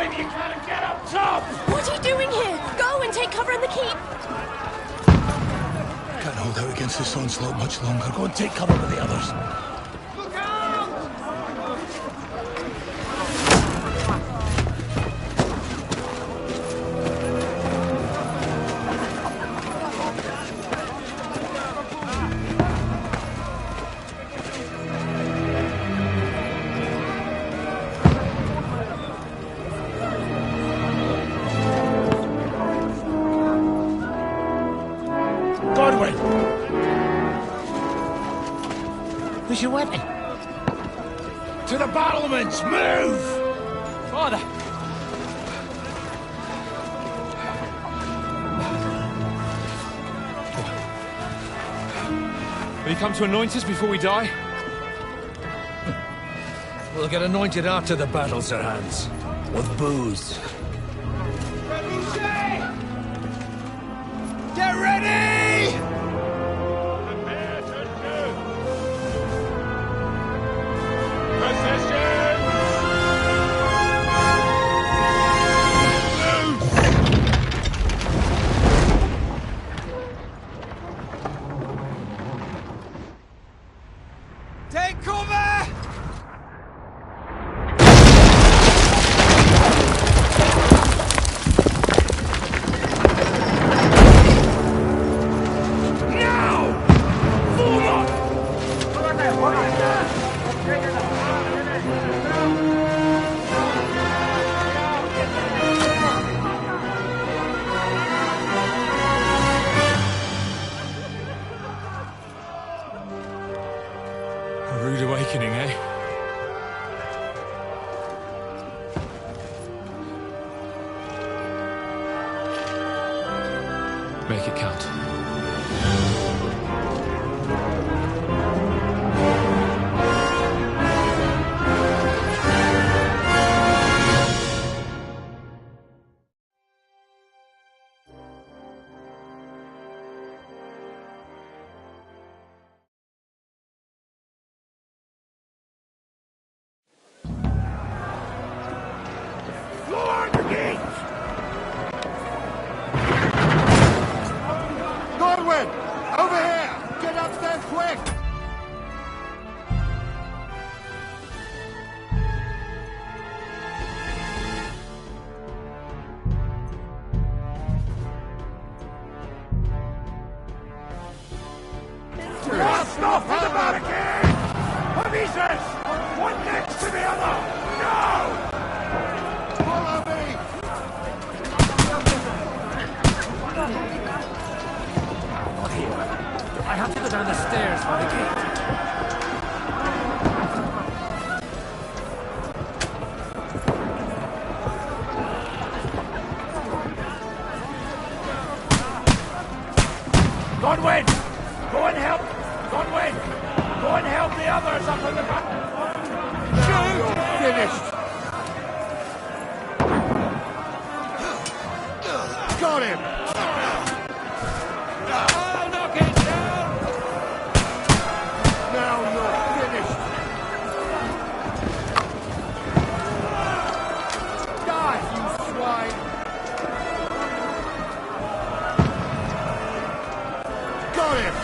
maybe you can't get up top! What are you doing here? Go and take cover in the keep! Can't hold out against this onslaught much longer. Go and take cover with the others. Look out! Where's your weapon? To the battlements! Move! Father! Will you come to anoint us before we die? We'll get anointed after the battles are hands. With booze. Get ready! Take cover! A rude awakening, eh? Make it count. Godwin! Over here! Get upstairs quick! Blast off for the barricade! Avises! One next to the other! No! Follow me! I have to go down the stairs by the gate. Godwin! Go and help! Godwin! Go and help the others up in the back! Shoot! Finished! Got him! I'll knock it down! Now you're finished! Die, you swine! Got him!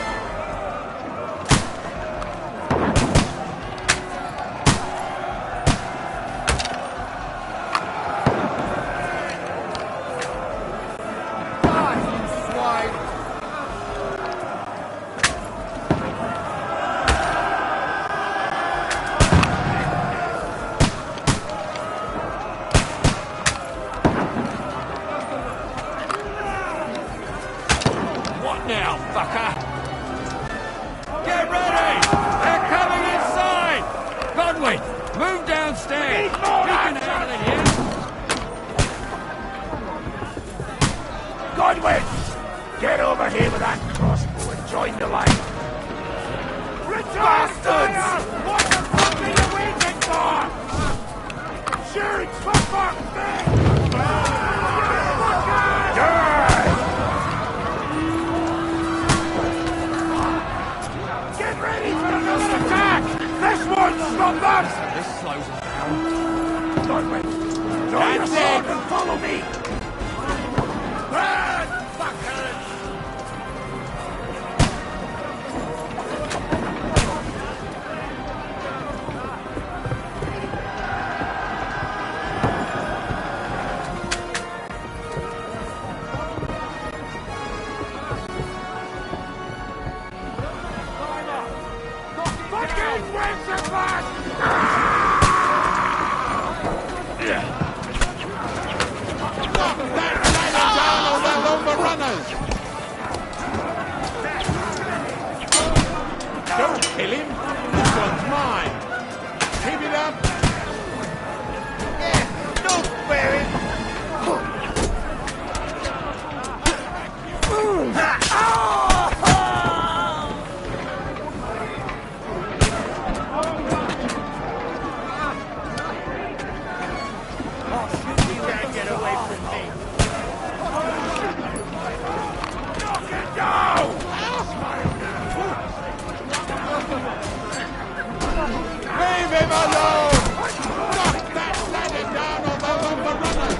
Die, you swine! What now, fucker? Get ready! They're coming inside! Godwin, move downstairs! You can handle it here! Godwin! Get over here with that crossbow and join the line! Bastards! What the fuck are you waiting for? Shoot, for fuck's sake! Get ready for another attack! This won't stop them! This slows them down. Godwin, Draw your sword and follow me! Burn, fuckers! Fucking Wenceslas! Don't kill him. This one's mine. Keep it up. Yeah, don't spare him. You can't get away from me. Knock it down! Leave him alone! Knock that ladder down on the lumber runners!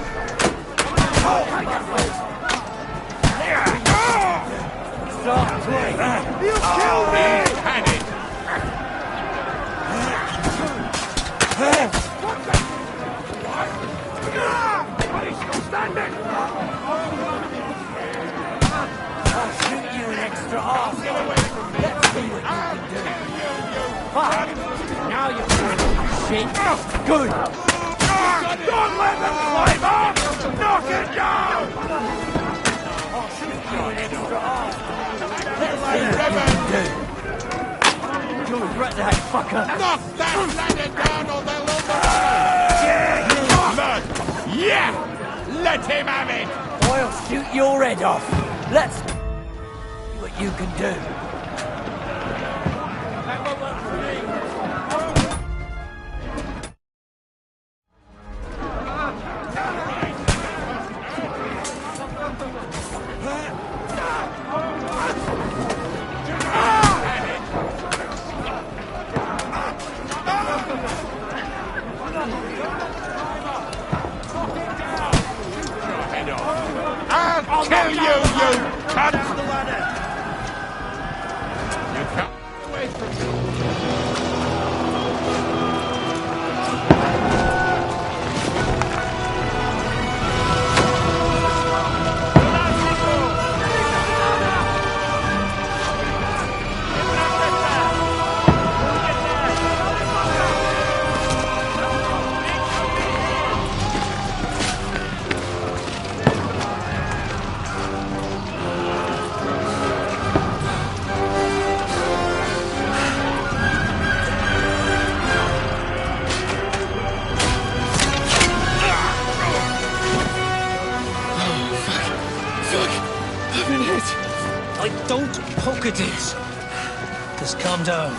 You killed me! Had it! But he's still standing! I'll shoot you an extra arse. Get away from me! Let's see what you I'll can do. kill you, you Fuck! Now you're doing shit. Good. Don't let them climb up! Knock it down! I'll shoot you an extra arse. Let's see what you can do. You'll regret that, fucker. Knock that ladder down on the lumber runners! Blood! Yeah! Let him have it! I'll shoot your head off. Let's see what you can do. I'll kill you, you cunt! You can't get away from me. Don't poke at it. Just calm down.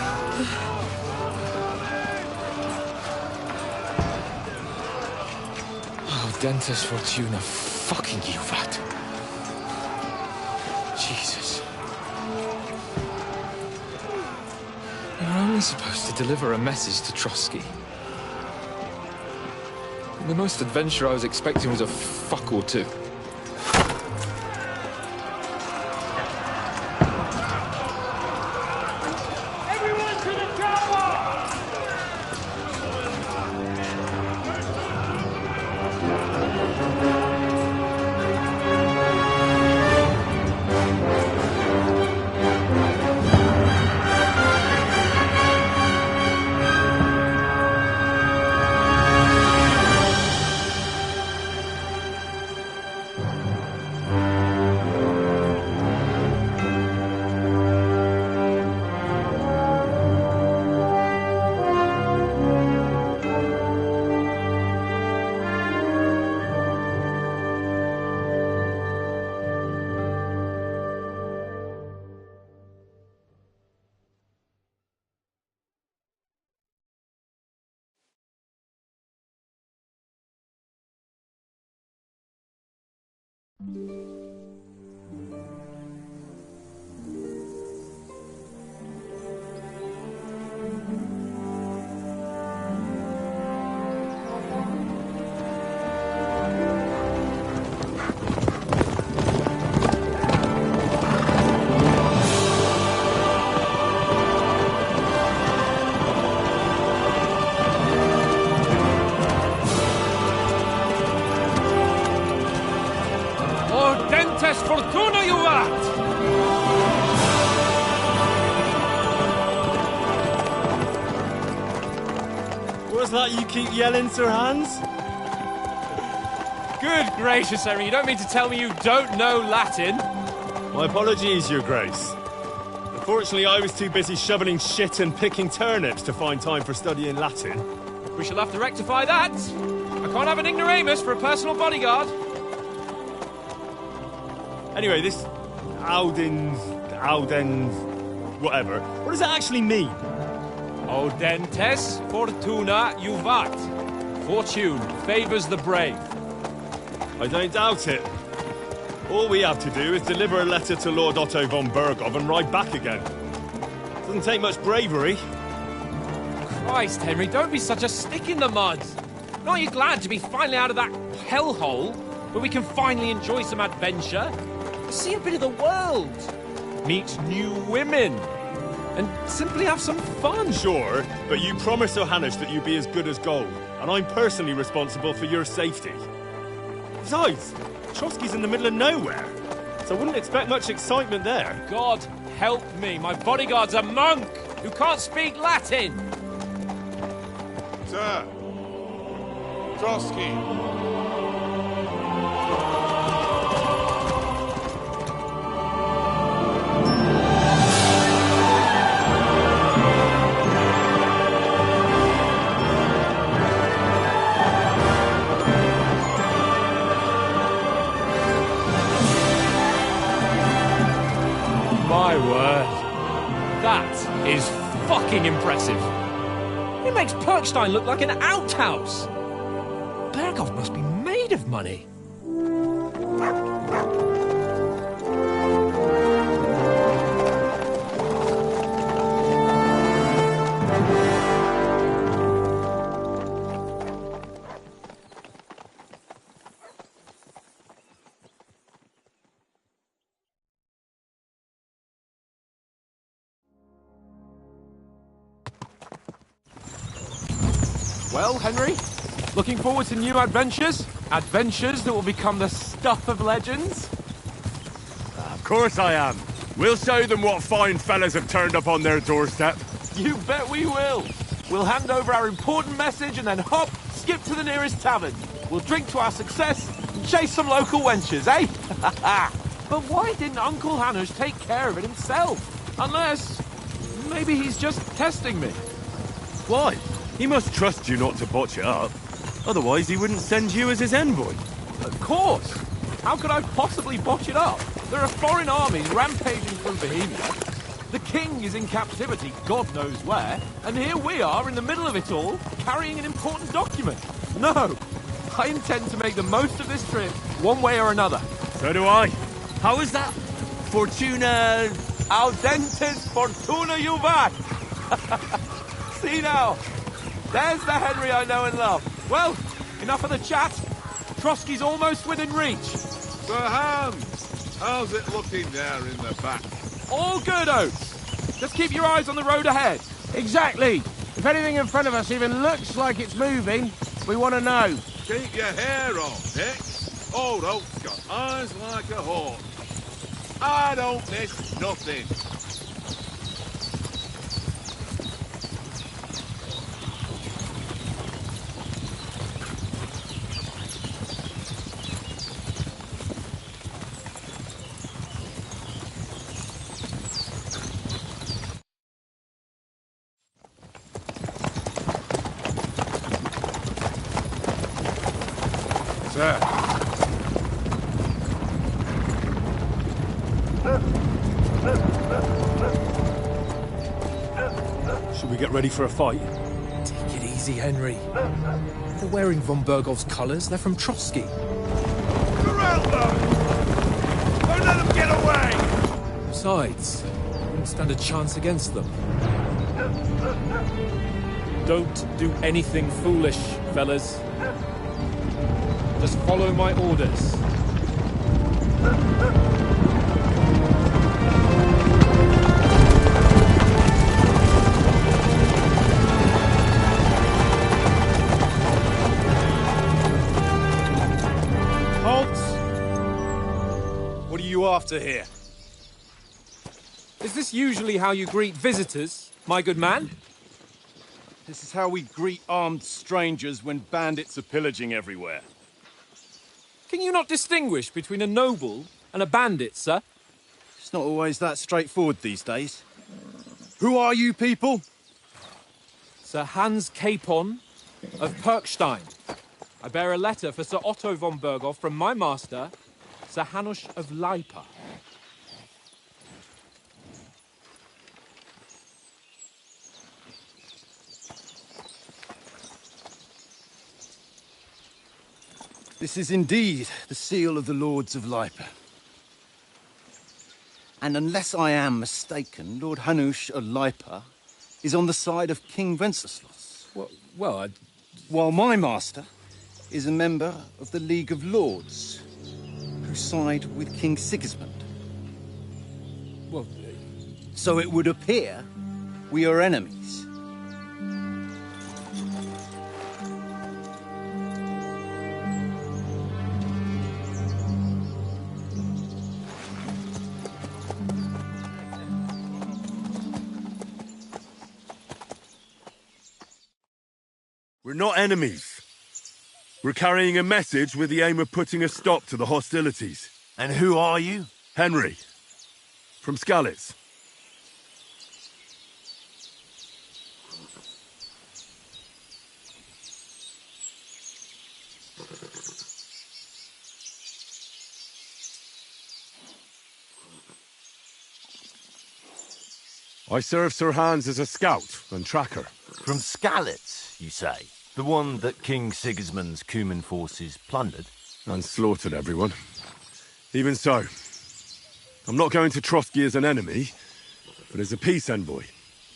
Oh, Dentes Fortuna, fucking you, that. Jesus. You're only supposed to deliver a message to Trotsky. The most adventure I was expecting was a fuck or two. that you keep yelling, Sir Hans? Good gracious, Henry, you don't mean to tell me you don't know Latin? My apologies, Your Grace. Unfortunately, I was too busy shoveling shit and picking turnips to find time for studying Latin. We shall have to rectify that. I can't have an ignoramus for a personal bodyguard. Anyway, this Audens, whatever. What does that actually mean? Audentes fortuna juvat. Fortune favours the brave. I don't doubt it. All we have to do is deliver a letter to Lord Otto von Bergov and ride back again. Doesn't take much bravery. Christ, Henry, don't be such a stick in the mud. Aren't you glad to be finally out of that hellhole where we can finally enjoy some adventure? See a bit of the world. Meet new women. And simply have some fun. Sure, but you promised Johannes that you'd be as good as gold, and I'm personally responsible for your safety. Besides, Trotsky's in the middle of nowhere, so I wouldn't expect much excitement there. God help me, my bodyguard's a monk who can't speak Latin. Sir! Trotsky! My word. That is fucking impressive. It makes Perkstein look like an outhouse. Bergov must be made of money. Well, Henry, looking forward to new adventures? Adventures that will become the stuff of legends? Of course I am. We'll show them what fine fellas have turned up on their doorstep. You bet we will. We'll hand over our important message and then hop, skip to the nearest tavern. We'll drink to our success and chase some local wenches, eh? But why didn't Uncle Hanush take care of it himself? Unless, maybe he's just testing me. Why? He must trust you not to botch it up. Otherwise, he wouldn't send you as his envoy. Of course. How could I possibly botch it up? There are foreign armies rampaging through Bohemia. The king is in captivity, God knows where, and here we are in the middle of it all, carrying an important document. No, I intend to make the most of this trip, one way or another. So do I. How is that? Fortuna... Audentes fortuna juvat. See now, there's the Henry I know and love. Well, enough of the chat. Trotsky's almost within reach. Sir Hans, how's it looking there in the back? All good, Oates. Just keep your eyes on the road ahead. Exactly. If anything in front of us even looks like it's moving, we want to know. Keep your hair on, Dick. Old Oak's got eyes like a hawk. I don't miss nothing. Sir. Should we get ready for a fight? Take it easy, Henry. They're wearing von Bergov's colours. They're from Trotsky. Corral them! Don't let them get away! Besides, I wouldn't stand a chance against them. Don't do anything foolish, fellas. Just follow my orders. Halt! What are you after here? Is this usually how you greet visitors, my good man? This is how we greet armed strangers when bandits are pillaging everywhere. Can you not distinguish between a noble and a bandit, sir? It's not always that straightforward these days. Who are you people? Sir Hans Capon of Perkstein. I bear a letter for Sir Otto von Berghoff from my master, Sir Hanush of Leipa. This is indeed the seal of the Lords of Leipa. And unless I am mistaken, Lord Hanush of Leipa is on the side of King Wenceslas. While my master is a member of the League of Lords, who side with King Sigismund. So it would appear we are enemies. We're not enemies. We're carrying a message with the aim of putting a stop to the hostilities. And who are you? Henry. From Skalitz. I serve Sir Hans as a scout and tracker. From Skalitz, you say? The one that King Sigismund's Cuman forces plundered? And slaughtered everyone. Even so, I'm not going to Trotsky as an enemy, but as a peace envoy.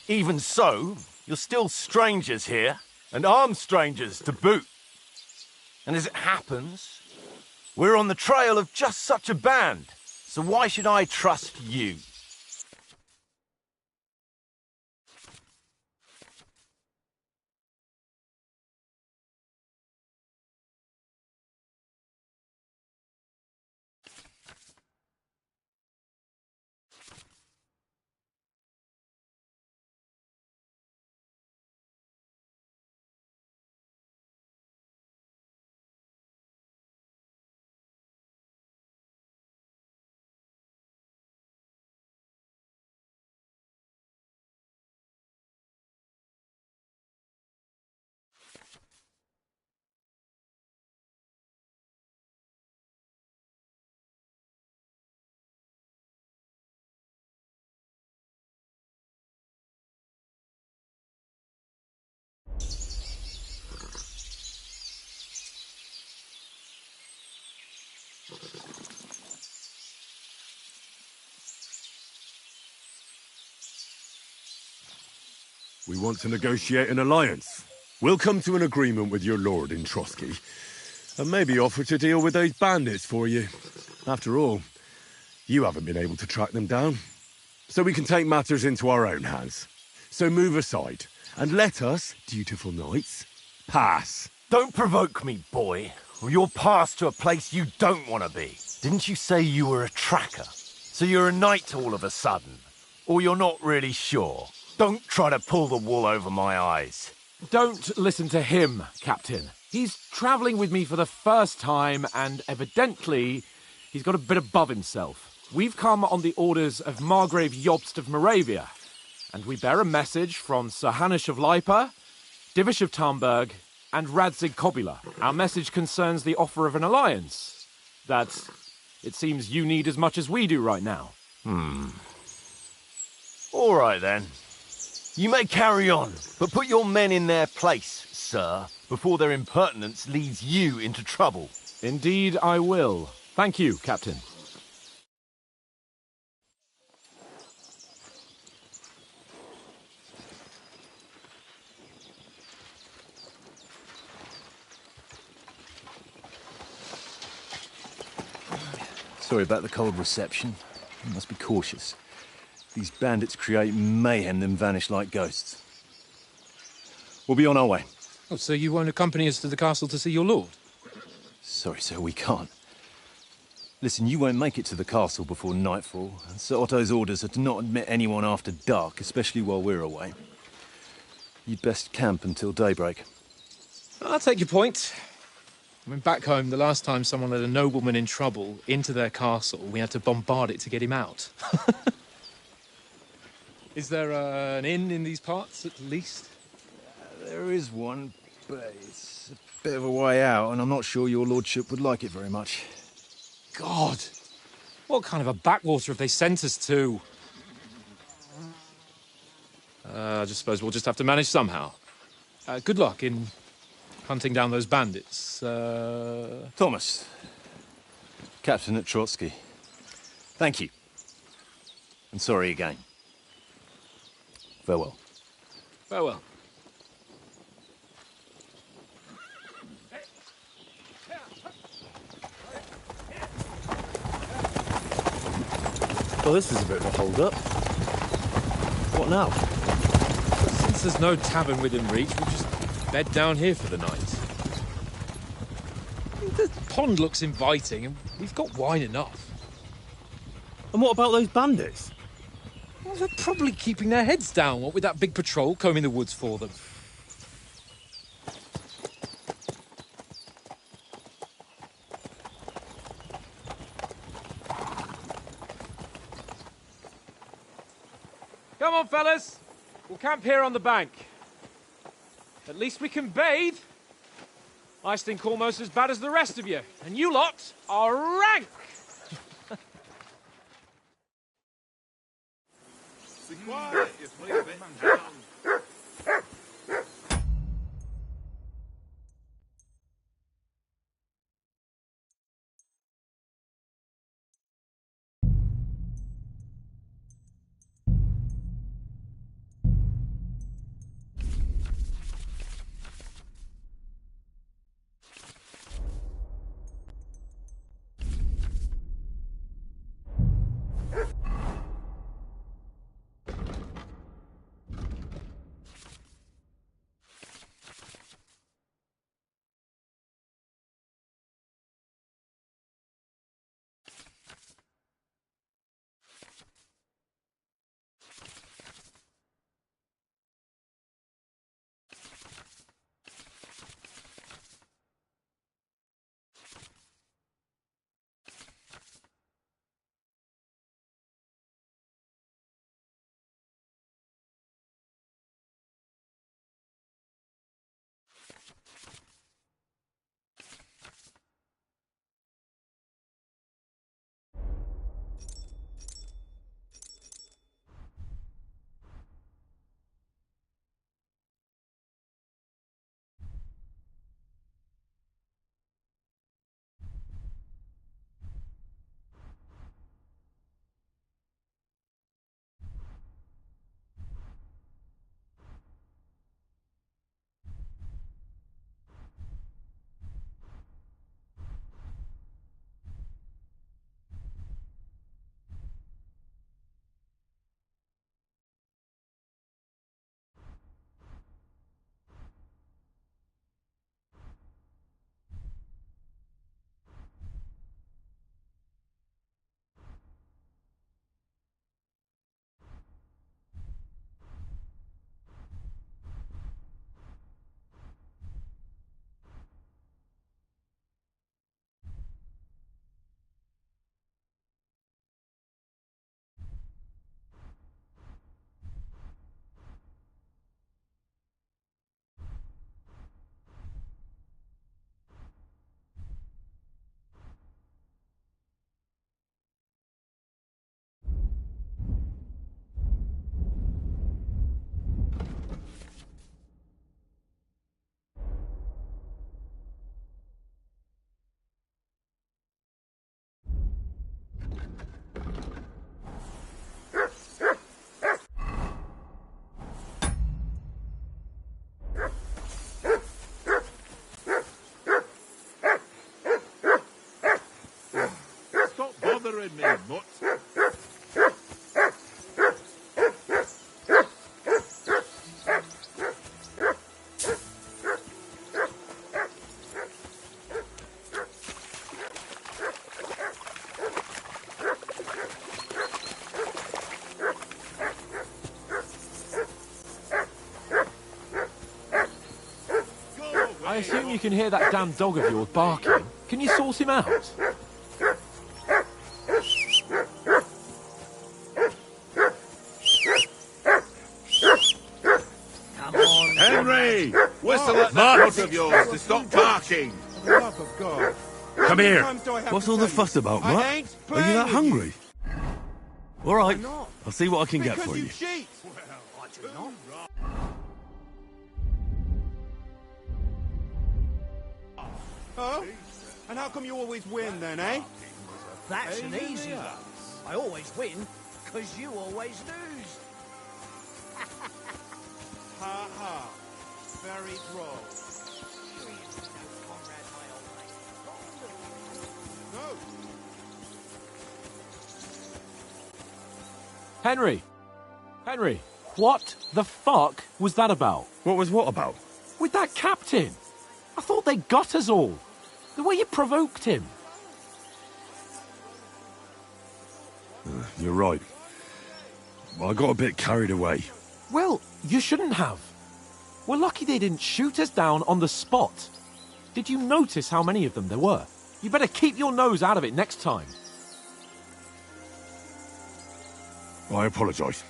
Even so, you're still strangers here, and armed strangers to boot. And as it happens, we're on the trail of just such a band, so why should I trust you? We want to negotiate an alliance. We'll come to an agreement with your lord in Trotsky, and maybe offer to deal with those bandits for you. After all, you haven't been able to track them down. So we can take matters into our own hands. So move aside, and let us, dutiful knights, pass. Don't provoke me, boy, or you'll pass to a place you don't want to be. Didn't you say you were a tracker? So you're a knight all of a sudden? Or you're not really sure? Don't try to pull the wool over my eyes. Don't listen to him, Captain. He's travelling with me for the first time, and evidently, he's got a bit above himself. We've come on the orders of Margrave Jobst of Moravia, and we bear a message from Sir Hanush of Leipa, Divish of Tarnberg, and Radzig Kobula. Our message concerns the offer of an alliance that it seems you need as much as we do right now. All right, then. You may carry on, but put your men in their place, sir, before their impertinence leads you into trouble. Indeed, I will. Thank you, Captain. Sorry about the cold reception. You must be cautious. These bandits create mayhem, then vanish like ghosts. We'll be on our way. Oh, so you won't accompany us to the castle to see your lord? Sorry, sir, we can't. Listen, you won't make it to the castle before nightfall, and Sir Otto's orders are to not admit anyone after dark, especially while we're away. You'd best camp until daybreak. I'll take your point. I mean, back home, the last time someone let a nobleman in trouble into their castle, we had to bombard it to get him out. Is there an inn in these parts, at least? There is one, but it's a bit of a way out, and I'm not sure your lordship would like it very much. God! What kind of a backwater have they sent us to? I just suppose we'll just have to manage somehow. Good luck in hunting down those bandits. Thomas, Captain at Trotsky. Thank you. And sorry again. Farewell. Farewell. Well, this is a bit of a hold-up. What now? Since there's no tavern within reach, we'll just bed down here for the night. The pond looks inviting, and we've got wine enough. And what about those bandits? Well, they're probably keeping their heads down, what with that big patrol combing the woods for them. Come on, fellas. We'll camp here on the bank. At least we can bathe. I stink almost as bad as the rest of you, and you lot are rank! Be quiet, you flea bit. bothering me, mutt. I assume you can hear that damn dog of yours barking. Can you sort him out? Come on. Henry! Whistle at that dog of yours to stop barking. For the love of God. Come here. What's all the fuss about, Mutt? Are you that hungry? All right. I'll see what I can get for you. Cheat. I do not. Huh? And how come you always win then, eh? That's an easy one. I always win, because you always lose. Ha ha. Very droll. No. Henry! Henry! What the fuck was that about? What was what about? With that captain! I thought they got us all. The way you provoked him. You're right. I got a bit carried away. Well, you shouldn't have. We're lucky they didn't shoot us down on the spot. Did you notice how many of them there were? You better keep your nose out of it next time. I apologise.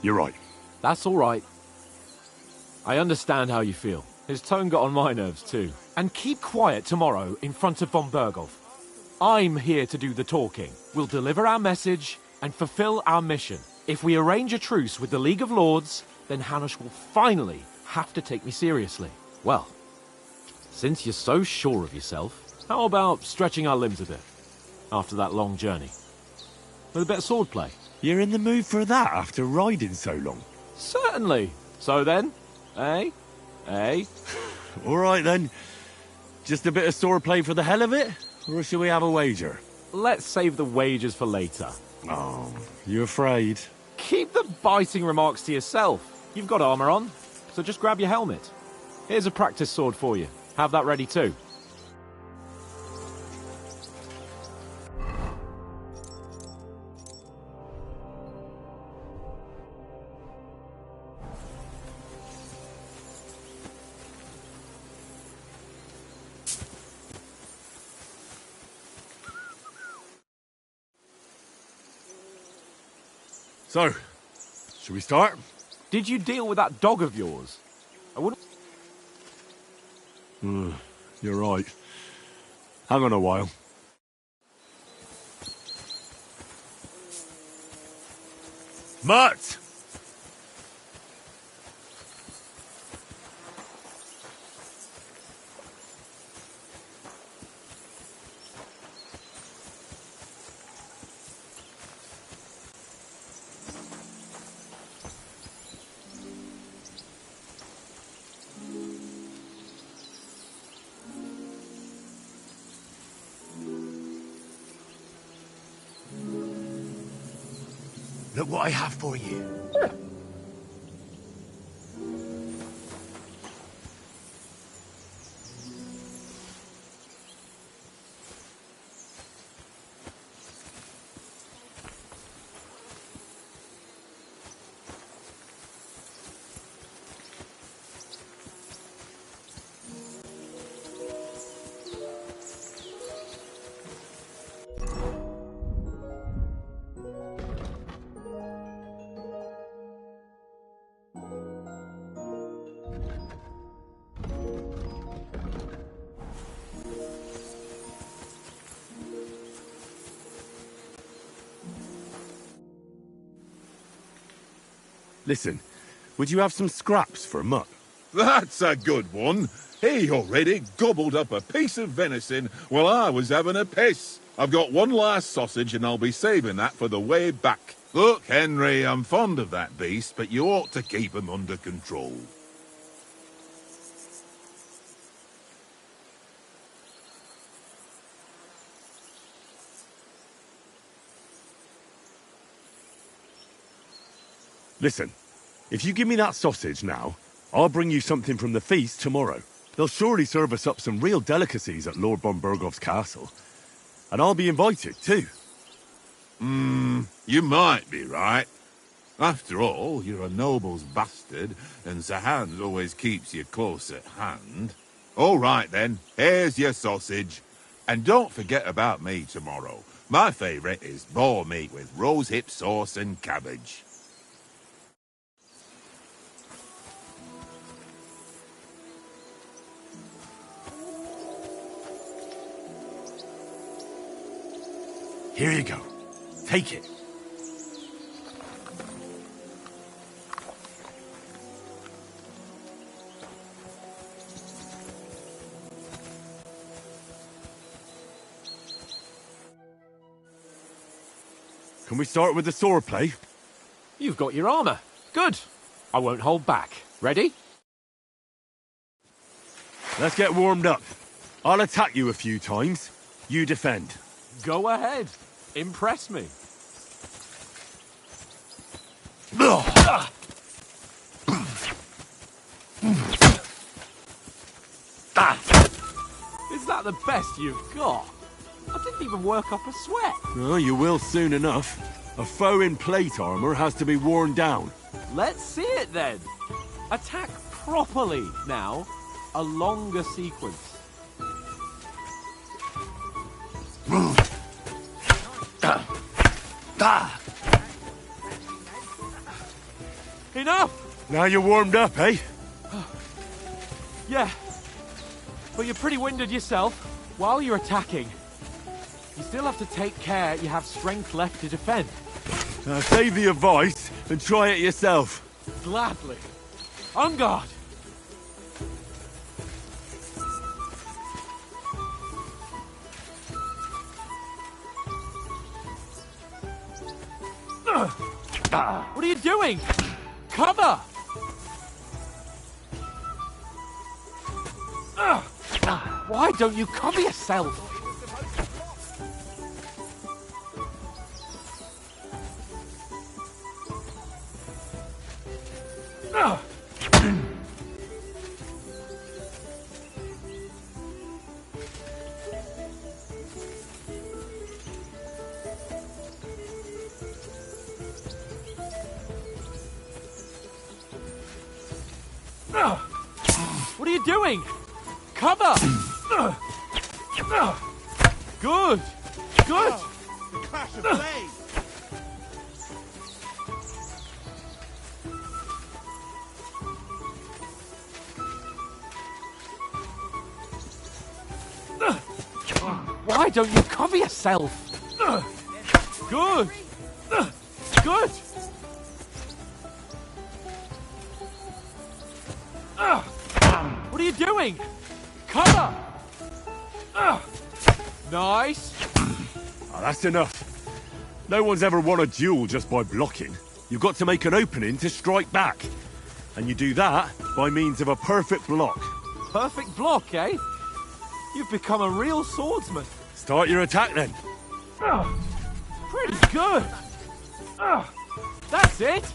You're right. That's all right. I understand how you feel. His tone got on my nerves too. And keep quiet tomorrow in front of von Berghoff. I'm here to do the talking. We'll deliver our message and fulfill our mission. If we arrange a truce with the League of Lords, then Hanush will finally have to take me seriously. Well, since you're so sure of yourself, how about stretching our limbs a bit after that long journey? With a bit of swordplay. You're in the mood for that after riding so long? Certainly. So then, eh? Eh? All right then. Just a bit of swordplay for the hell of it? Or shall we have a wager? Let's save the wagers for later. Oh, you afraid? Keep the biting remarks to yourself. You've got armor on, so just grab your helmet. Here's a practice sword for you. Have that ready too. So, should we start? Did you deal with that dog of yours? I wouldn't... You're right. Hang on a while. Mutt! Look what I have for you. Listen, would you have some scraps for Mutt? That's a good one. He already gobbled up a piece of venison while I was having a piss. I've got one last sausage and I'll be saving that for the way back. Look, Henry, I'm fond of that beast, but you ought to keep him under control. Listen, if you give me that sausage now, I'll bring you something from the feast tomorrow. They'll surely serve us up some real delicacies at Lord von Berghoff's castle. And I'll be invited, too. You might be right. After all, you're a noble's bastard, and Sir Hans always keeps you close at hand. All right then, here's your sausage. And don't forget about me tomorrow. My favourite is boar meat with rosehip sauce and cabbage. Here you go. Take it. Can we start with the sword play? You've got your armor. Good. I won't hold back. Ready? Let's get warmed up. I'll attack you a few times. You defend. Go ahead. Impress me. Is that the best you've got? I didn't even work up a sweat. Oh, you will soon enough. A foe in plate armor has to be worn down. Let's see it then. Attack properly now. A longer sequence. Enough! Now you're warmed up, eh? Yeah. But you're pretty winded yourself. While you're attacking, you still have to take care you have strength left to defend. Save the advice and try it yourself. Gladly. On guard! What are you doing? Cover! Why don't you cover yourself? What are you doing? Cover! Good! Good! The clash of blades! Why don't you cover yourself? Good! Good! What are you doing? Cover! Nice! Oh, that's enough. No one's ever won a duel just by blocking. You've got to make an opening to strike back. And you do that by means of a perfect block. Perfect block, eh? You've become a real swordsman. Start your attack then. Pretty good. That's it.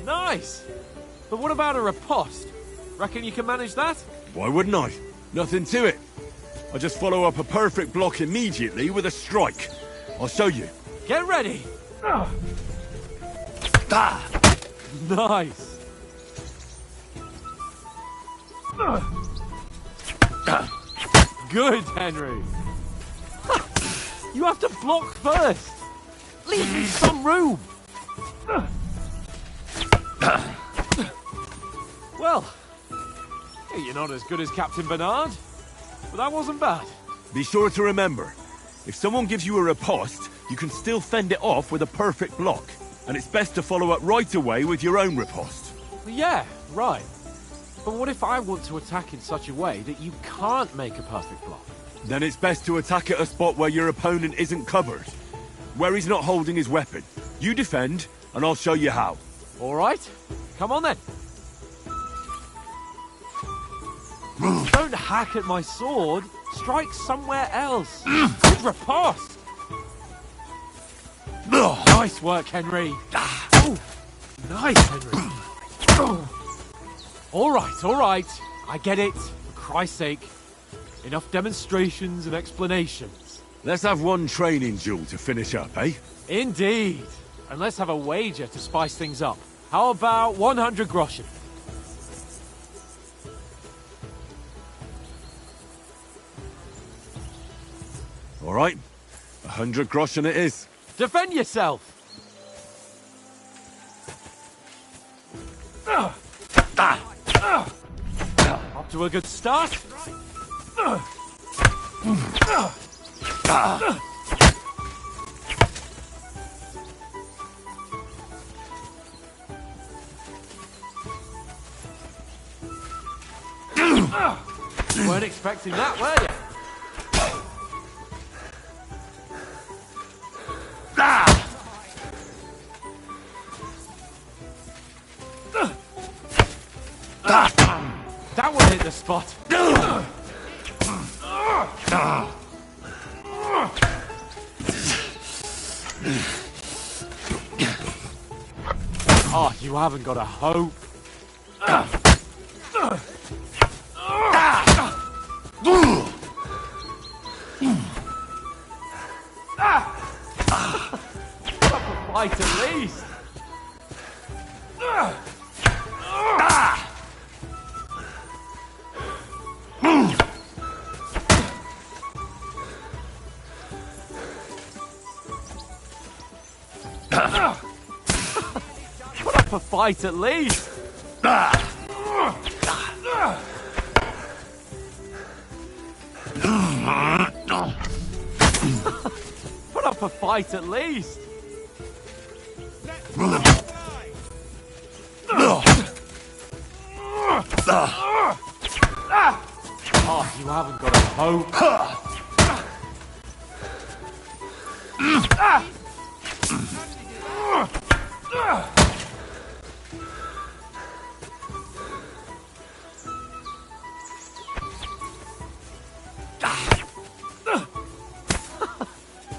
Nice. But what about a riposte? Reckon you can manage that? Why wouldn't I? Nothing to it. I just follow up a perfect block immediately with a strike. I'll show you. Get ready. Nice. Good, Henry. You have to block first. Leave me some room. Well, you're not as good as Captain Bernard, but that wasn't bad. Be sure to remember, if someone gives you a riposte, you can still fend it off with a perfect block. And it's best to follow up right away with your own riposte. Yeah, right. But what if I want to attack in such a way that you can't make a perfect block? Then it's best to attack at a spot where your opponent isn't covered. Where he's not holding his weapon. You defend, and I'll show you how. All right. Come on then. Don't hack at my sword. Strike somewhere else. Good riposte. Nice work, Henry. Oh, nice, Henry. All right. I get it. For Christ's sake. Enough demonstrations and explanations. Let's have one training duel to finish up, eh? Indeed. And let's have a wager to spice things up. How about 100 groschen? All right. 100 groschen it is. Defend yourself! Up to a good start. Weren't expecting that, were you? That one hit the spot. Oh, you haven't got a hope. Fight at least. Put up a fight at least. Put up a fight at least. Oh, you haven't got a hope.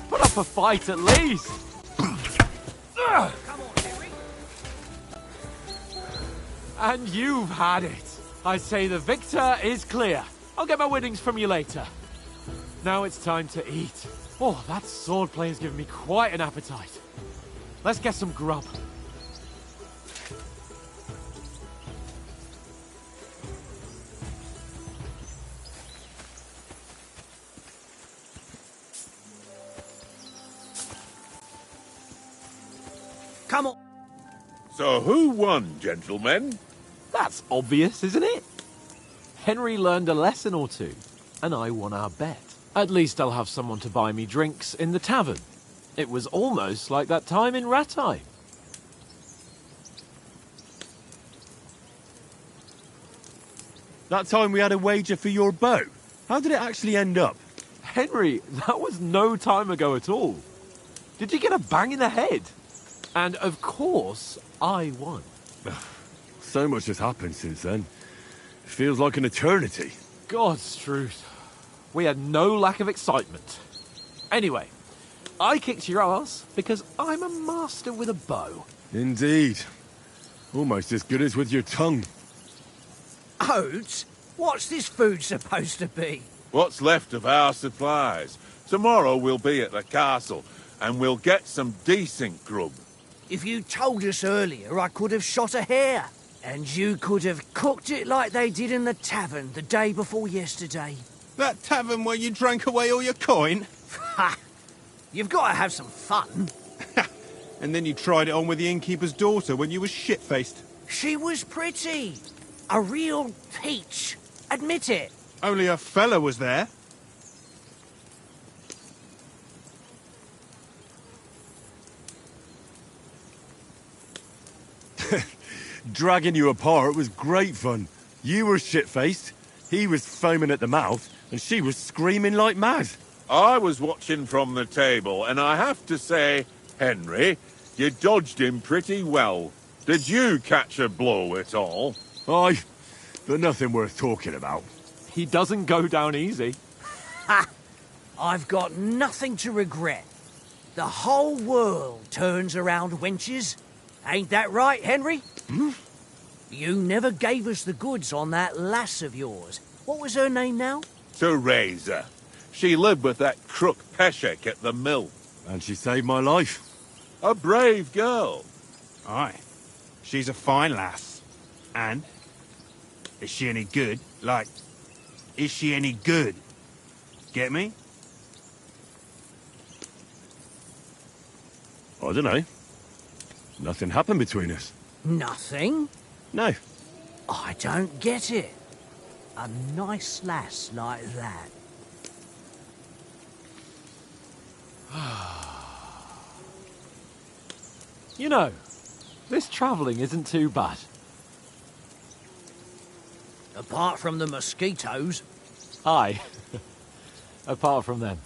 Put up a fight at least. And you've had it. I say the victor is clear. I'll get my winnings from you later. Now it's time to eat. Oh, that swordplay has given me quite an appetite. Let's get some grub. Come on. So who won, gentlemen? That's obvious, isn't it? Henry learned a lesson or two, and I won our bet. At least I'll have someone to buy me drinks in the tavern. It was almost like that time in Rattay. That time we had a wager for your bow. How did it actually end up? Henry, that was no time ago at all. Did you get a bang in the head? And of course, I won. So much has happened since then. It feels like an eternity. God's truth. We had no lack of excitement. Anyway, I kicked your ass because I'm a master with a bow. Indeed. Almost as good as with your tongue. Oats? What's this food supposed to be? What's left of our supplies. Tomorrow we'll be at the castle, and we'll get some decent grub. If you told us earlier, I could have shot a hare. And you could have cooked it like they did in the tavern the day before yesterday. That tavern where you drank away all your coin? Ha! You've got to have some fun. And then you tried it on with the innkeeper's daughter when you were shit-faced. She was pretty. A real peach. Admit it. Only a fella was there. Dragging you apart was great fun. You were shit-faced, he was foaming at the mouth, and she was screaming like mad. I was watching from the table, and I have to say, Henry, you dodged him pretty well. Did you catch a blow at all? Aye, but nothing worth talking about. He doesn't go down easy. Ha! I've got nothing to regret. The whole world turns around wenches. Ain't that right, Henry? You never gave us the goods on that lass of yours. What was her name now? Teresa. She lived with that crook Peshek at the mill. And she saved my life. A brave girl. Aye. She's a fine lass. And? Is she any good? Like, is she any good? Get me? I don't know. Nothing happened between us. Nothing? No. I don't get it. A nice lass like that. You know, this travelling isn't too bad. Apart from the mosquitoes. Aye. Apart from them.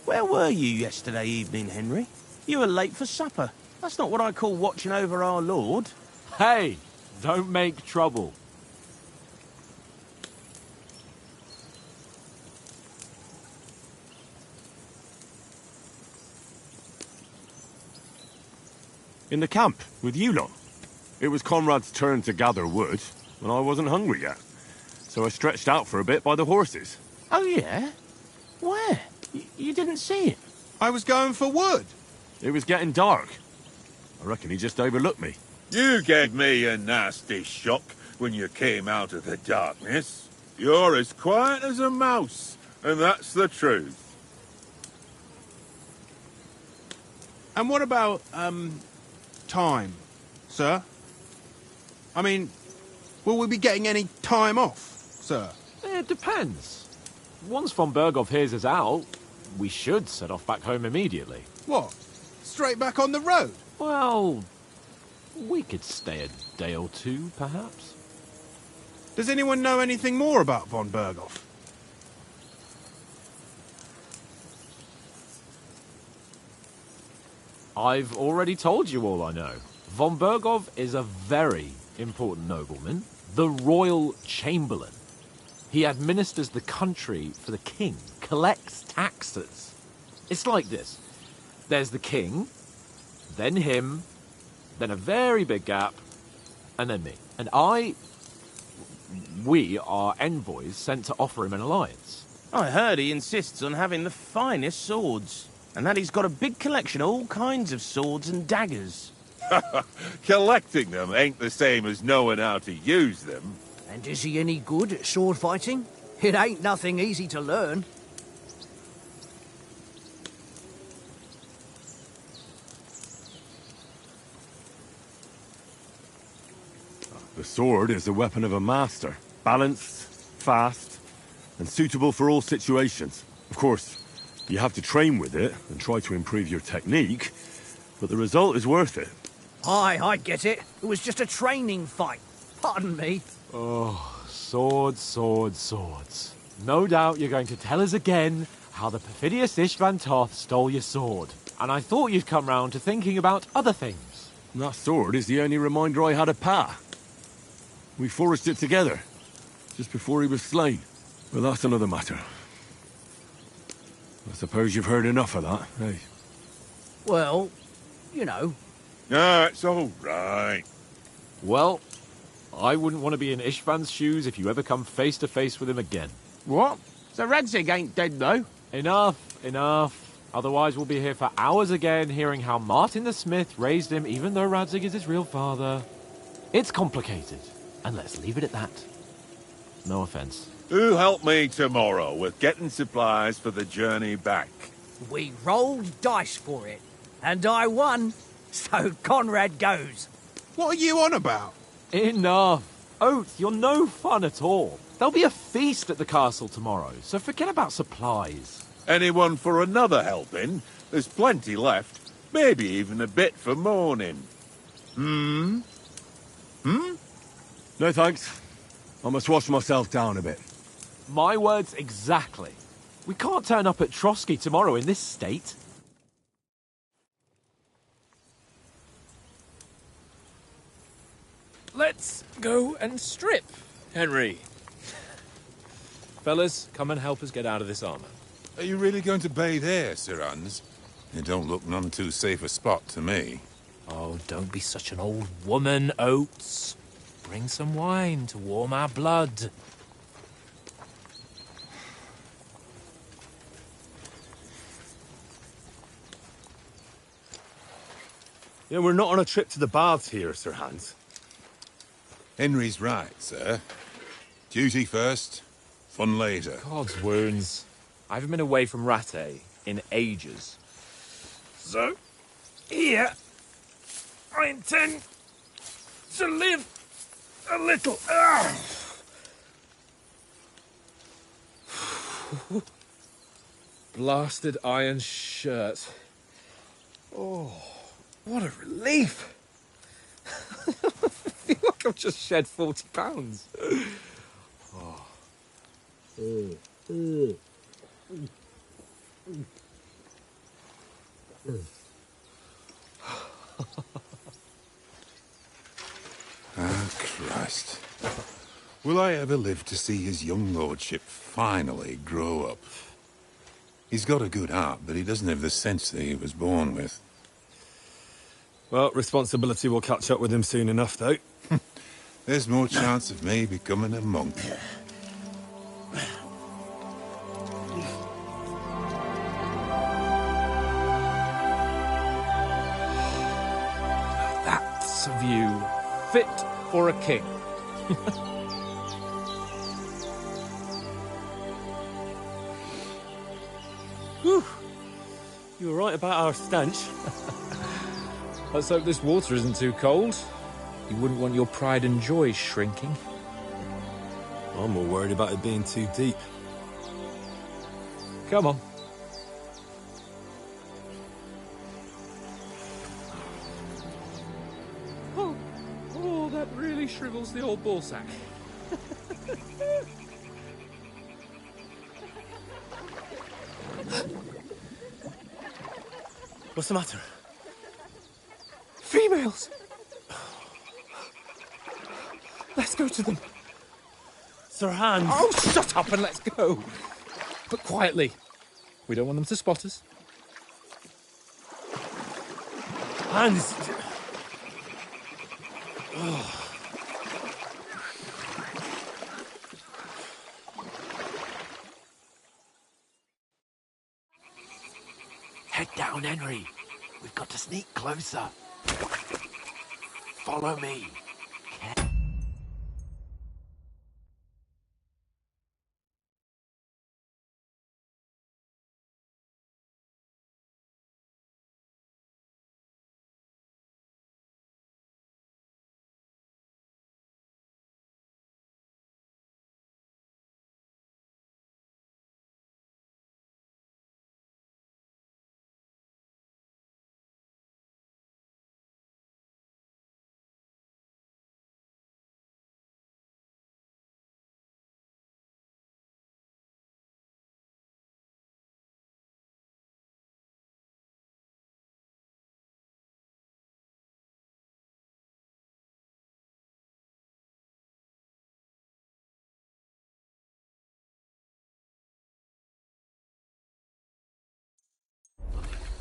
Where were you yesterday evening, Henry? You were late for supper. That's not what I call watching over our Lord. Hey, don't make trouble. In the camp, with you lot. It was Conrad's turn to gather wood, and I wasn't hungry yet. So I stretched out for a bit by the horses. Oh, yeah? Where? You didn't see it? I was going for wood. It was getting dark. I reckon he just overlooked me. You gave me a nasty shock when you came out of the darkness. You're as quiet as a mouse, and that's the truth. And what about, time, sir? I mean, will we be getting any time off, sir? It depends. Once von Berghoff hears us out, we should set off back home immediately. What? Straight back on the road? Well, we could stay a day or two, perhaps. Does anyone know anything more about von Berghoff? I've already told you all I know. Von Berghoff is a very important nobleman, the royal chamberlain. He administers the country for the king, collects taxes. It's like this. There's the king, then him, then a very big gap, and then me. And we are envoys sent to offer him an alliance. I heard he insists on having the finest swords, and that he's got a big collection of all kinds of swords and daggers. Collecting them ain't the same as knowing how to use them. And is he any good at sword fighting? It ain't nothing easy to learn. The sword is the weapon of a master. Balanced, fast, and suitable for all situations. Of course, you have to train with it and try to improve your technique, but the result is worth it. Aye, I get it. It was just a training fight. Pardon me. Oh, swords, swords, swords. No doubt you're going to tell us again how the perfidious Ishvan Toth stole your sword. And I thought you'd come round to thinking about other things. And that sword is the only reminder I had of Pa. We forged it together, just before he was slain. But that's another matter. I suppose you've heard enough of that, eh? Well, you know. No, it's all right. Well, I wouldn't want to be in Ishvan's shoes if you ever come face to face with him again. What? So Radzig ain't dead, though? Enough, enough. Otherwise we'll be here for hours again hearing how Martin the Smith raised him even though Radzig is his real father. It's complicated, and let's leave it at that. No offense. Who'll help me tomorrow with getting supplies for the journey back? We rolled dice for it, and I won, so Conrad goes. What are you on about? Enough. Oath, you're no fun at all. There'll be a feast at the castle tomorrow, so forget about supplies. Anyone for another helping? There's plenty left. Maybe even a bit for morning. No thanks. I must wash myself down a bit. My words exactly. We can't turn up at Trotsky tomorrow in this state. Let's go and strip, Henry. Fellas, come and help us get out of this armor. Are you really going to bathe here, Sir Hans? It don't look none too safe a spot to me. Oh, don't be such an old woman, Oates. Bring some wine to warm our blood. Yeah, we're not on a trip to the baths here, Sir Hans. Henry's right, sir. Duty first, fun later. God's wounds. I haven't been away from Rattay in ages. So, here, I intend to live a little. Blasted iron shirt. Oh, what a relief! I feel like I've just shed 40 pounds. Oh. Ah, Christ. Will I ever live to see his young lordship finally grow up? He's got a good heart, but he doesn't have the sense that he was born with. Well, responsibility will catch up with him soon enough, though. There's more chance of me becoming a monk. That's a view fit for a king. Whew. You were right about our stench. Let's hope this water isn't too cold. You wouldn't want your pride and joy shrinking. I'm more worried about it being too deep. Come on. Oh, that really shrivels the old ballsack. What's the matter? Females! Let's go to them. Sir Hans! Oh, shut up and let's go. But quietly. We don't want them to spot us. Hans! Head down, Henry. We've got to sneak closer. Follow me.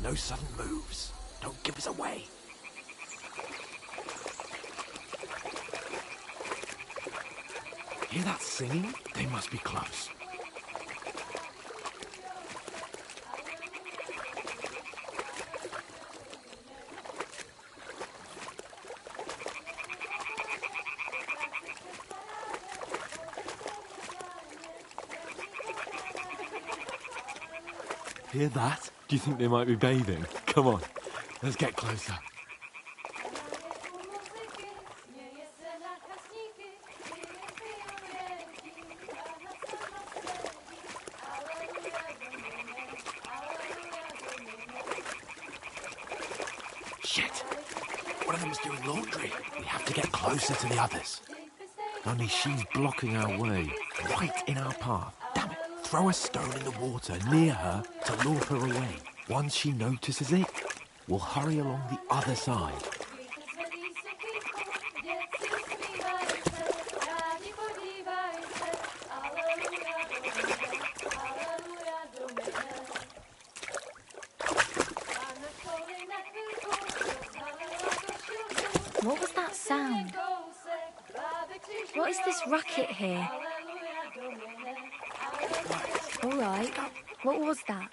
No sudden moves. Don't give us away. Hear that singing? They must be close. Hear that? Do you think they might be bathing? Come on, let's get closer. Shit! One of them's doing laundry. We have to get closer to the others. Only she's blocking our way, right in our path. Damn it. Throw a stone in the water near her to lure her away. Once she notices it, we'll hurry along the other side. What is this racket here? All right. What was that?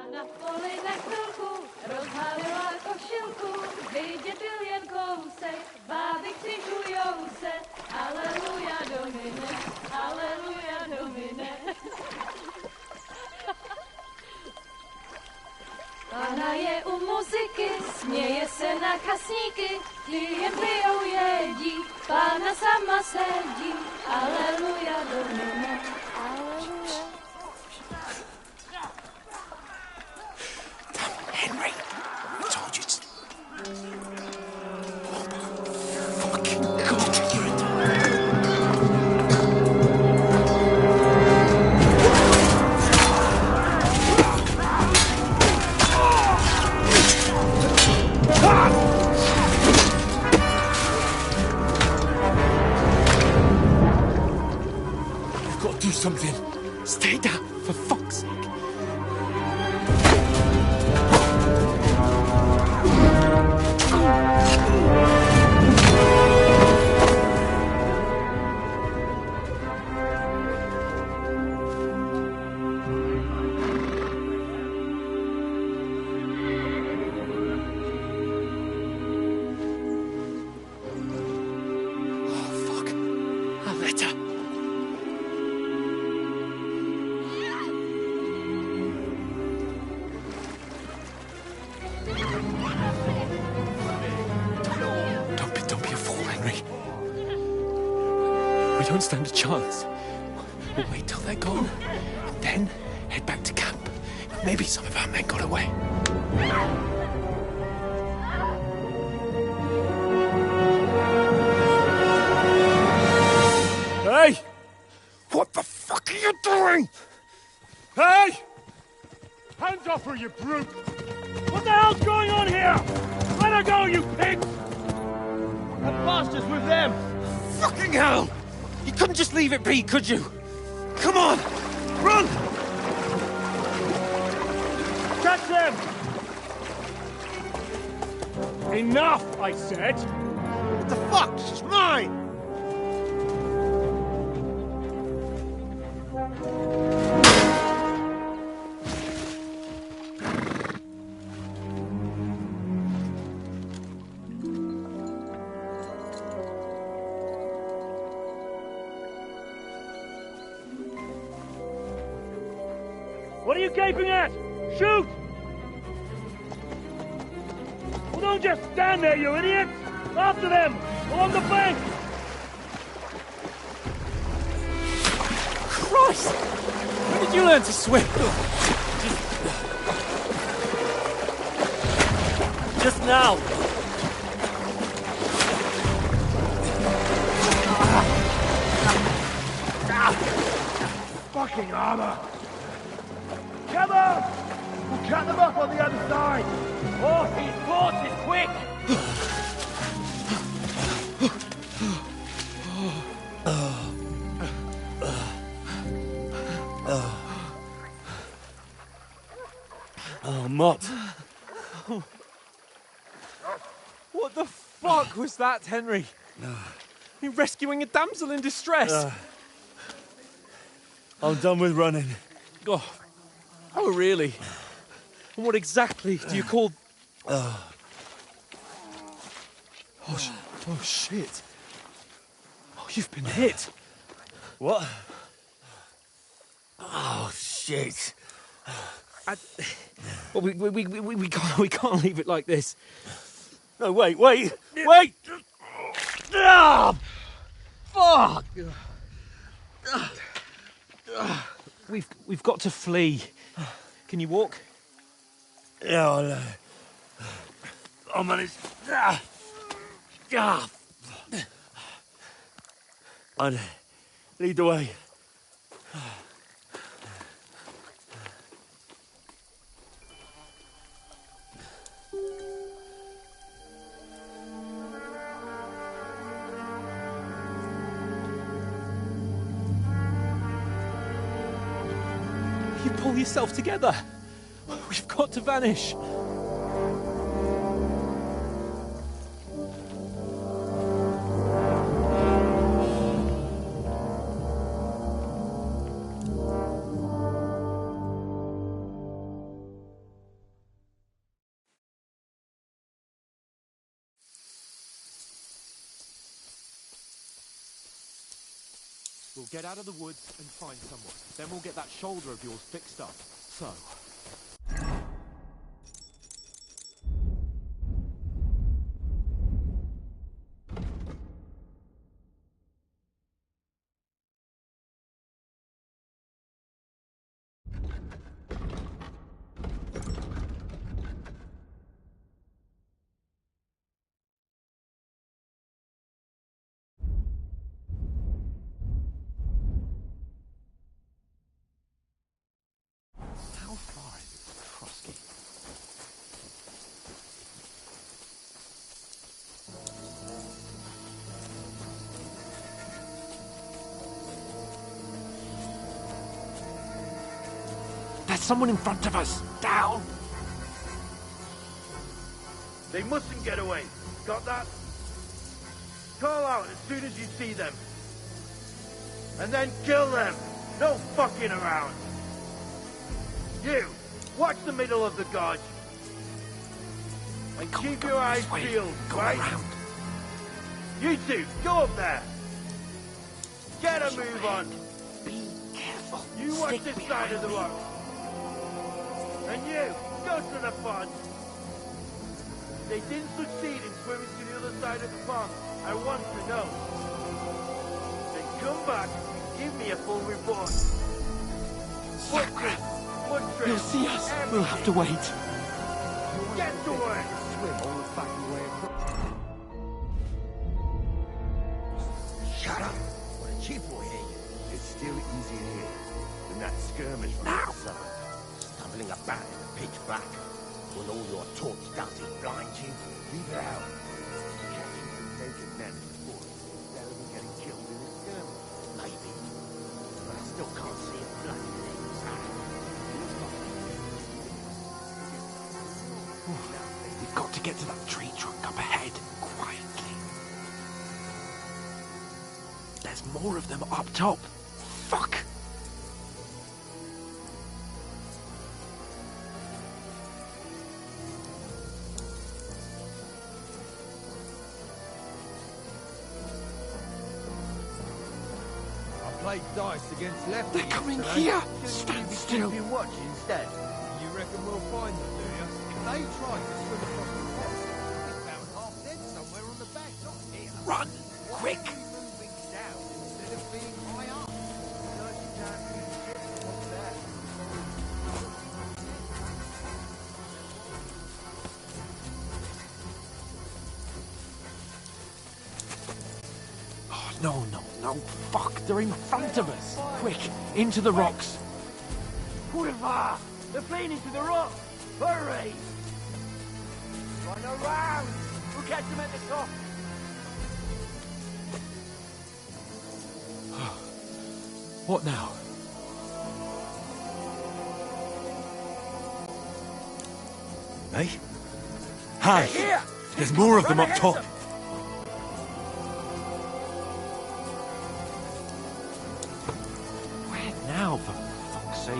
Na poli na chvilku rozhalila košilku, vidět byl jen kousek, báby křižujou se, aleluja Domine, aleluja Domine. Pána je u muziky, směje se na kasníky, klient pijou jedí, Pána sama sedí, aleluja Domine, aleluja. Henry, I told you to... Fucking God, You've got to do something. Stay down, for fuck's sake. Don't stand a chance. We'll wait till they're gone, and then head back to camp. Maybe some of our men got away. Hey! What the fuck are you doing? Hey! Hands off her, you brute! What the hell's going on here? Let her go, you pigs! That bastard's with them! Fucking hell! You couldn't just leave it be, could you? Come on! Run! Catch them! Enough, I said! What the fuck? She's mine! What are you gaping at? Shoot! Well, don't just stand there, you idiots! After them! Along the bank! Christ! When did you learn to swim? Just now! Fucking armor! Come on! We'll cut them up on the other side! Horses, quick! Oh, Mott. What the fuck was that, Henry? You rescuing a damsel in distress? I'm done with running. Oh, really? And what exactly do you call... Oh, shit. Oh, you've been hit. What? Oh, shit. Well, we can't leave it like this. No, wait! Ah! Fuck! We've got to flee. Can you walk? Yeah, I managed. Ah. And lead the way. You pull yourself together. We've got to vanish. We'll get out of the woods and find someone. Then we'll get that shoulder of yours fixed up. So... How far is it to Trosky? There's someone in front of us! Down! They mustn't get away. Got that? Call out as soon as you see them. And then kill them. No fucking around. You, watch the middle of the gorge. And keep your eyes peeled, right? Around. You two, go up there. Get a move on. Be careful. You watch this side of the rock. And you, go to the pond. They didn't succeed in swimming to the other side of the pond. I want to know. Then come back and give me a full report. Footprints, footprints. He'll see us. Everything. We'll have to wait. Get to work. Swim all the fucking way across. Shut up. What a cheap boy here. It's still easier here than that skirmish from the south. Stumbling about in the pitch black. Will all your talk starting blind you? Leave it out. Catching some naked men in the forest is better than getting killed in a skirmish. Maybe. But I still can't see a bloody thing. We've got to get to that tree trunk up ahead, quietly. There's more of them up top. Fuck! I played dice against lefties. They're coming today. here! Shouldn't Stand you be still. keeping watch instead? You reckon we'll find them, do you? They tried to swim across the pond. We found half dead somewhere on the bank, not here. Run! Why Quick! are we moving down instead of being high up? Because you can't see shit from up there. Oh, no. Fuck, they're in front of us. Quick, into the rocks. Pulvar! They're fleeing into the rock! Hurry! Run around! We'll catch them at the top! What now? Eh? Hi! Here! There's more of them up top! Where now, for fuck's sake?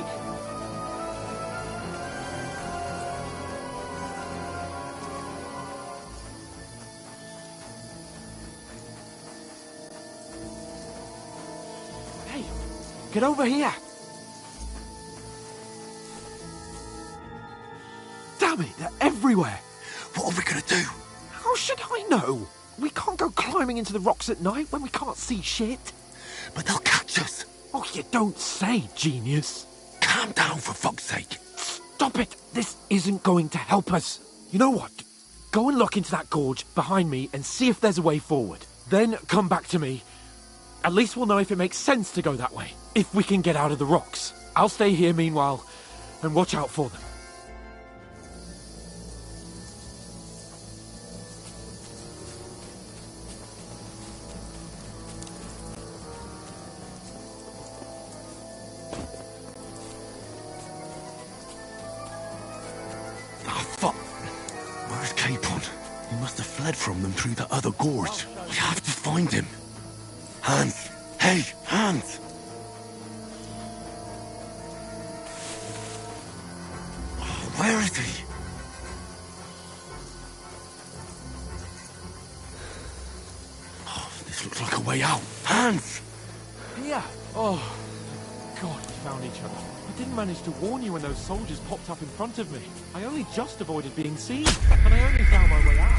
Hey, get over here! Damn it, they're everywhere! What are we gonna do? How should I know? We can't go climbing into the rocks at night when we can't see shit. But they'll catch us! Oh, you don't say, genius. Calm down, for fuck's sake! Stop it! This isn't going to help us. You know what? Go and look into that gorge behind me and see if there's a way forward. Then come back to me. At least we'll know if it makes sense to go that way. If we can get out of the rocks. I'll stay here meanwhile and watch out for them. Fled from them through the other gorge. We have to find him. Hans! Hey, Hans! Where is he? Oh, this looks like a way out. Hans! Yeah. Oh, God, we found each other. I didn't manage to warn you when those soldiers popped up in front of me. I only just avoided being seen, and I only found my way out.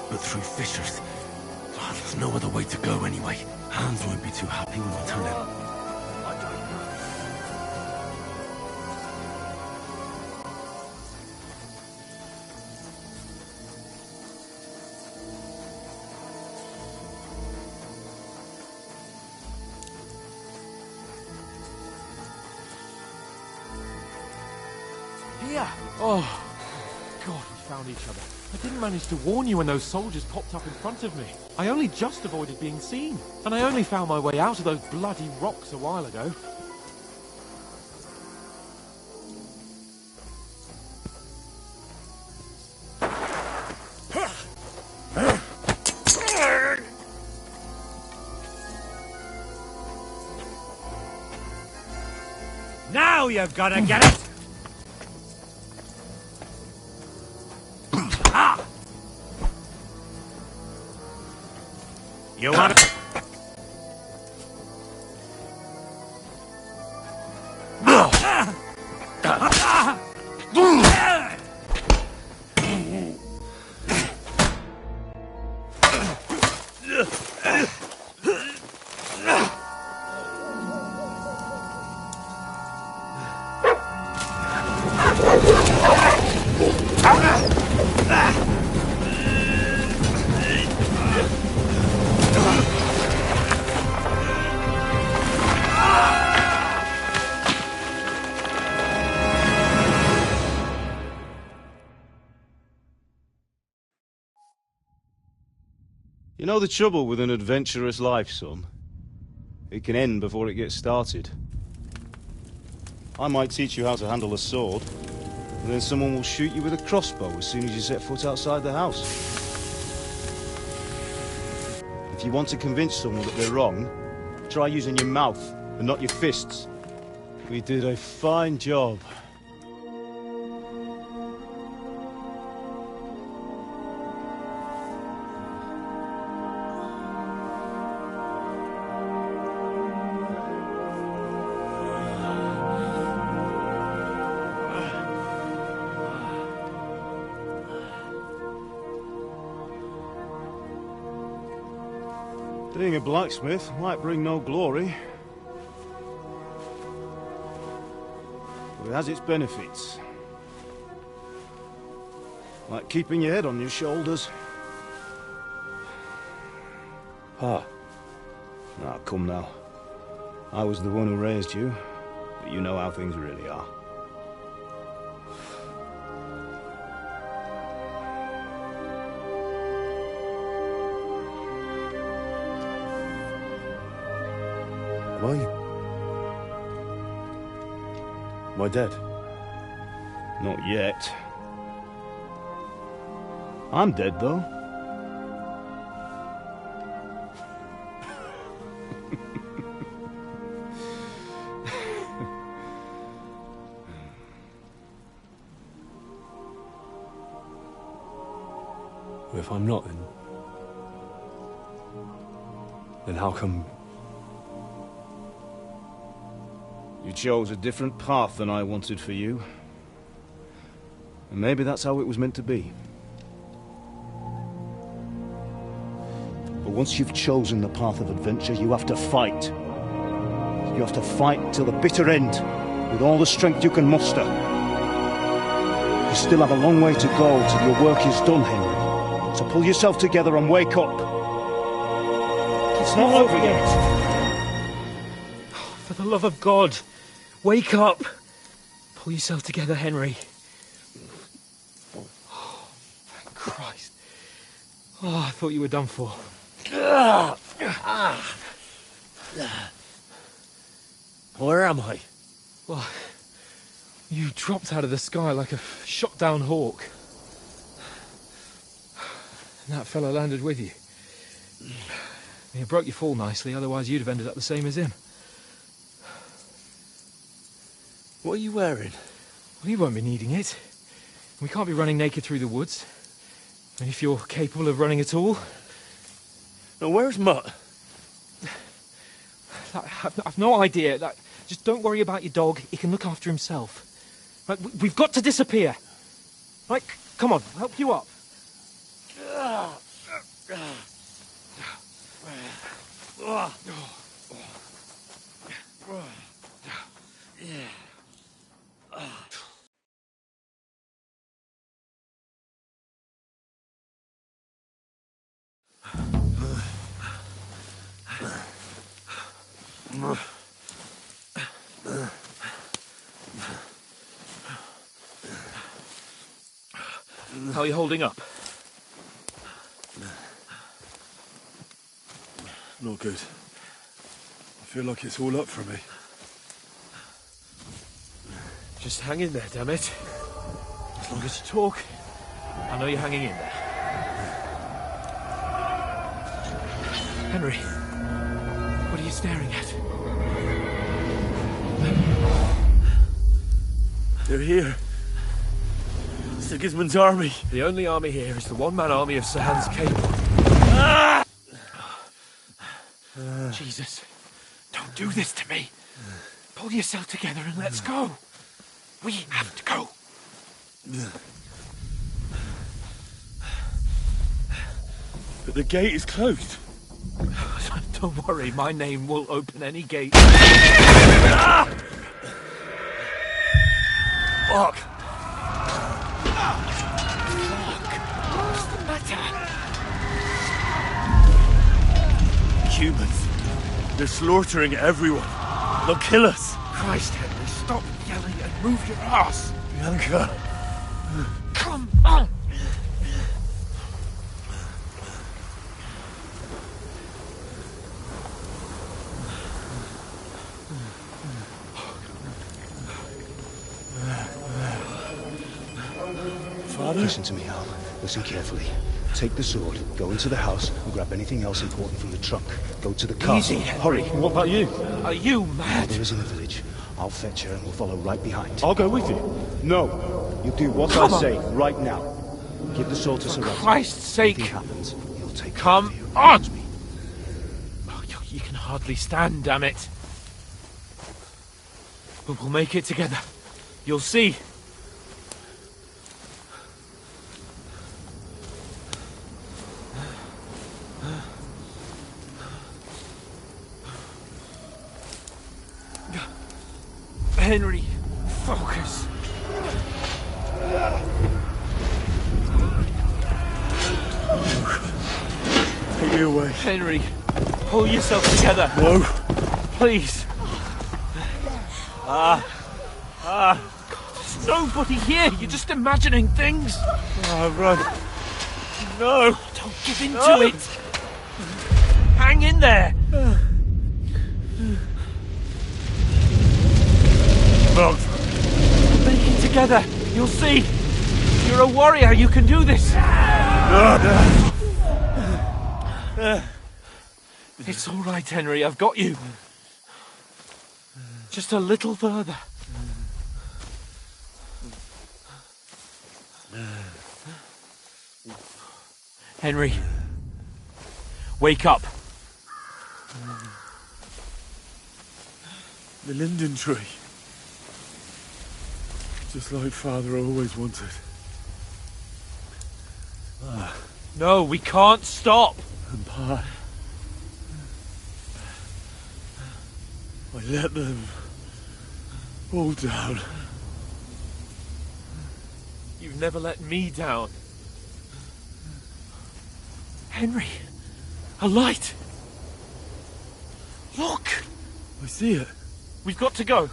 But through fissures. Oh, there's no other way to go anyway. Hans won't be too happy when I tell him. Here! Oh, God, we found each other. I didn't manage to warn you when those soldiers popped up in front of me. I only just avoided being seen. And I only found my way out of those bloody rocks a while ago. Now you've got to get it! You want to... You know the trouble with an adventurous life, son? It can end before it gets started. I might teach you how to handle a sword, and then someone will shoot you with a crossbow as soon as you set foot outside the house. If you want to convince someone that they're wrong, try using your mouth and not your fists. We did a fine job. Being a blacksmith might bring no glory, but it has its benefits. Like keeping your head on your shoulders. Ah. Now, come now. I was the one who raised you, but you know how things really are. Am I dead? Not yet. I'm dead, though. Well, if I'm not, then how come... You chose a different path than I wanted for you. And maybe that's how it was meant to be. But once you've chosen the path of adventure, you have to fight. You have to fight till the bitter end, with all the strength you can muster. You still have a long way to go till your work is done, Henry. So pull yourself together and wake up. It's not over yet. For the love of God, wake up! Pull yourself together, Henry. Oh, thank Christ. Oh, I thought you were done for. Where am I? Well, you dropped out of the sky like a shot-down hawk. And that fella landed with you. You broke your fall nicely, otherwise you'd have ended up the same as him. What are you wearing? Well, you won't be needing it. We can't be running naked through the woods. And if you're capable of running at all... Now, where's Mutt? I've no idea. Just don't worry about your dog. He can look after himself. Right, we've got to disappear. Right, come on, I'll help you up. How are you holding up? Not good. I feel like it's all up for me. Just hang in there, damn it. As long as you talk, I know you're hanging in there. Henry, what are you staring at? They're here. Sigismund's army. The only army here is the one-man army of Sir Hans Cable. Jesus, don't do this to me. Pull yourself together and let's go. We have to go. But the gate is closed. Don't worry, my name will open any gate. Fuck! What's the matter? Humans. They're slaughtering everyone. They'll kill us. Christ, Henry, stop yelling and move your ass. Bianca. Come on. Father? Listen to me, Hal. Listen carefully. Take the sword, go into the house, and grab anything else important from the trunk. Go to the castle. Easy, Henry. Hurry. What about you? Are you mad? Mother is in the village. I'll fetch her and we'll follow right behind. I'll go with you. No. You do what I say right now. Give the sword to Sir Ralph. For Christ's sake. If anything happens, he'll take Come care of you. on! Oh, you can hardly stand, damn it. But we'll make it together. You'll see. Henry, focus. Take me away. Henry, pull yourself together. No. Please. God, there's nobody here. You're just imagining things. Run. No. Don't give in to it. Hang in there. Wrong. Make it together. You'll see. You're a warrior. You can do this. It's all right, Henry. I've got you. Just a little further. Henry, wake up. The linden tree. Just like Father always wanted. No, we can't stop! And Pa... I let them all down. You've never let me down. Henry! A light! Look! I see it. We've got to go.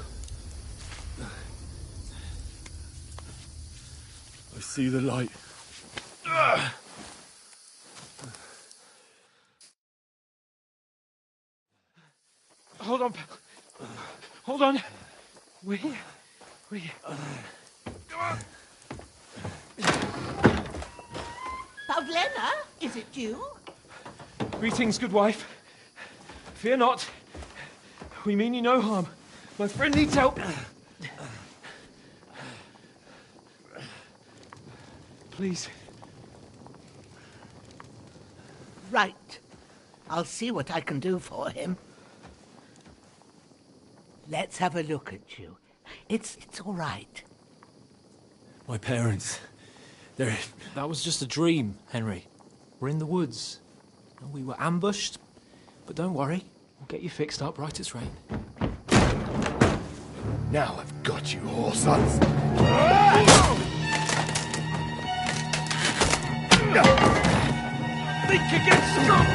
I see the light. Hold on. Hold on. We're here. We're here. Come on. Pavlena, is it you? Greetings, good wife. Fear not. We mean you no harm. My friend needs help. Please. Right. I'll see what I can do for him. Let's have a look at you. It's all right. My parents... they're... That was just a dream, Henry. We're in the woods. We were ambushed, but don't worry. We'll get you fixed up right as rain. Now I've got you, whoresons. Think against strong!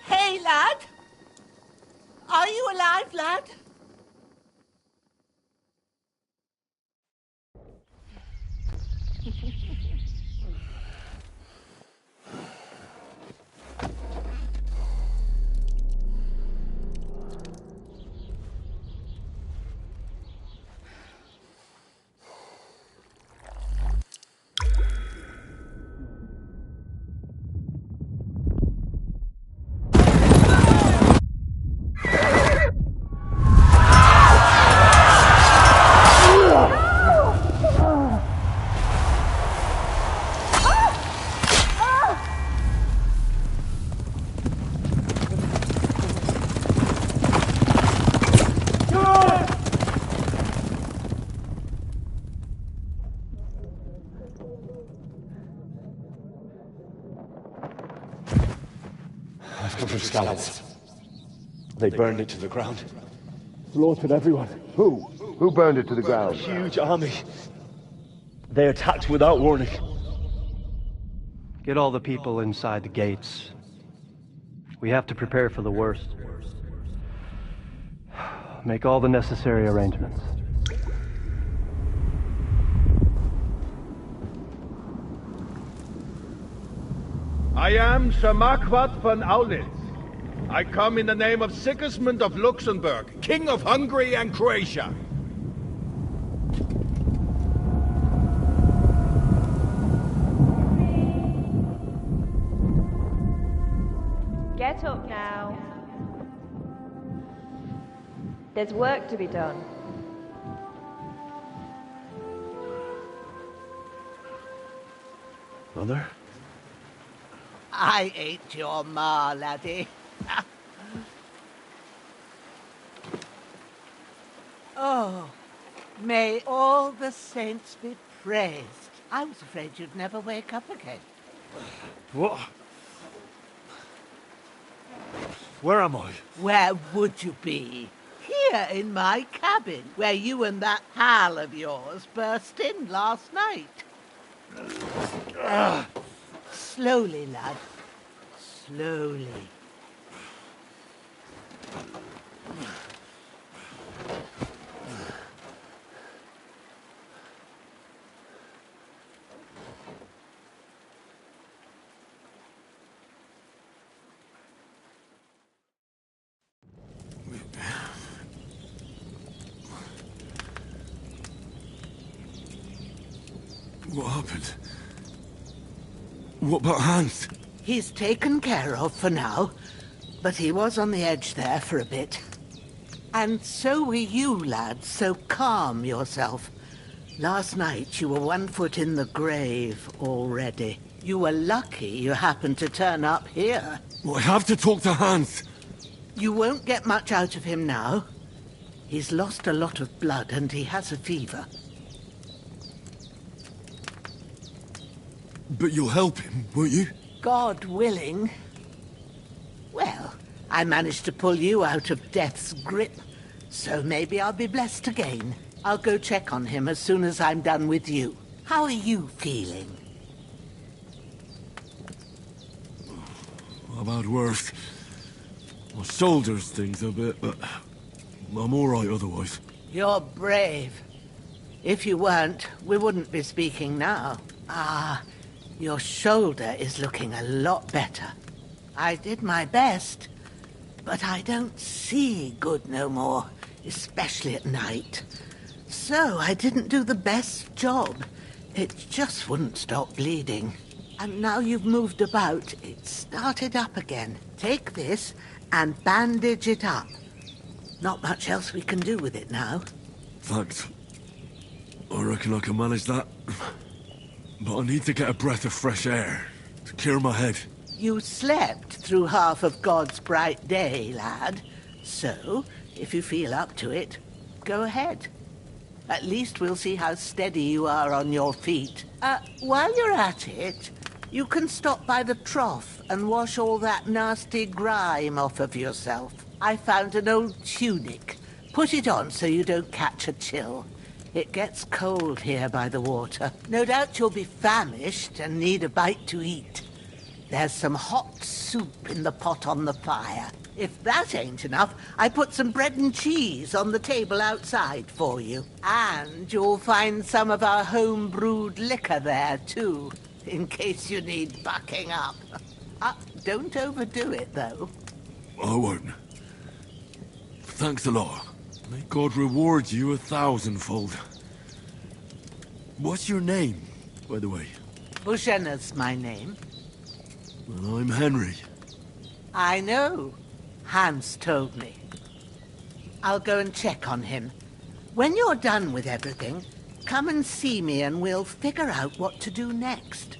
Hey, lad! Are you alive, lad? I've come from scouts. They burned it to the ground. Slaughtered everyone. Who? Who burned it to the A ground? huge army. They attacked without warning. Get all the people inside the gates. We have to prepare for the worst. Make all the necessary arrangements. I am Sir Marquardt von Aulitz. I come in the name of Sigismund of Luxembourg, King of Hungary and Croatia. Get up now. There's work to be done. Mother? I ain't your ma, laddie. Oh, may all the saints be praised. I was afraid you'd never wake up again. What? Where am I? Where would you be? Here in my cabin, where you and that pal of yours burst in last night. Slowly, lad. Slowly. What happened? What about Hans? He's taken care of for now, but he was on the edge there for a bit. And so were you, lad, so calm yourself. Last night you were 1 foot in the grave already. You were lucky you happened to turn up here. I have to talk to Hans. You won't get much out of him now. He's lost a lot of blood and he has a fever. But you'll help him, won't you? God willing. Well, I managed to pull you out of death's grip, so maybe I'll be blessed again. I'll go check on him as soon as I'm done with you. How are you feeling? I've had worse. My shoulder stings a bit, but I'm all right otherwise. You're brave. If you weren't, we wouldn't be speaking now. Your shoulder is looking a lot better. I did my best, but I don't see good no more, especially at night. So I didn't do the best job. It just wouldn't stop bleeding. And now you've moved about, it started up again. Take this and bandage it up. Not much else we can do with it now. Thanks. I reckon I can manage that. But I need to get a breath of fresh air to clear my head. You slept through half of God's bright day, lad. So, if you feel up to it, go ahead. At least we'll see how steady you are on your feet. While you're at it, you can stop by the trough and wash all that nasty grime off of yourself. I found an old tunic. Put it on so you don't catch a chill. It gets cold here by the water. No doubt you'll be famished and need a bite to eat. There's some hot soup in the pot on the fire. If that ain't enough, I put some bread and cheese on the table outside for you. And you'll find some of our home-brewed liquor there, too, in case you need bucking up. Don't overdo it, though. I won't. Thanks a lot. May God reward you 1,000-fold. What's your name, by the way? Bushenna's my name. Well, I'm Henry. I know. Hans told me. I'll go and check on him. When you're done with everything, come and see me and we'll figure out what to do next.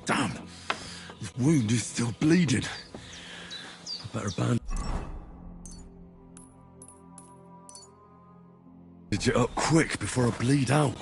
Damn! The wound is still bleeding. I better bandage it up quick before I bleed out.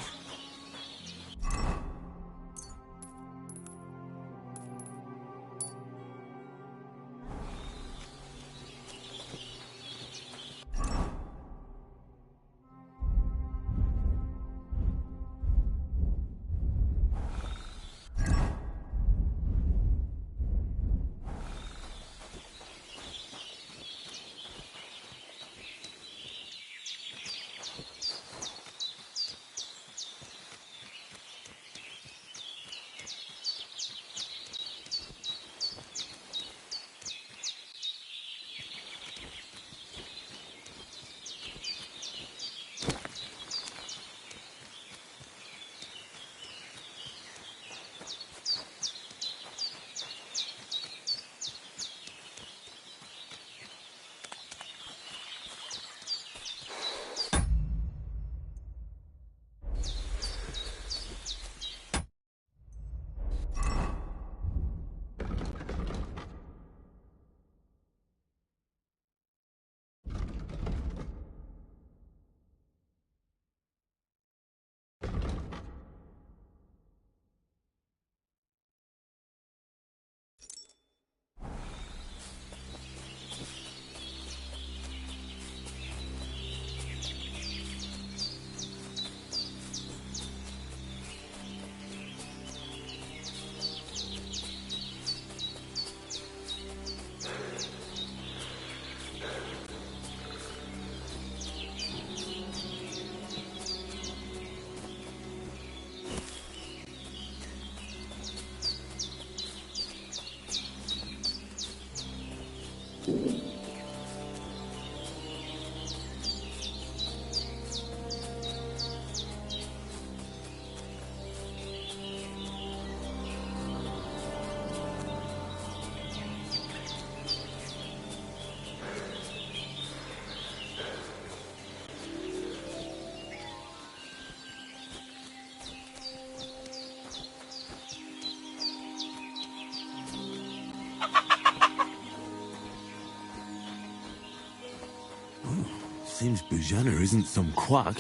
Seems Bujana isn't some quack.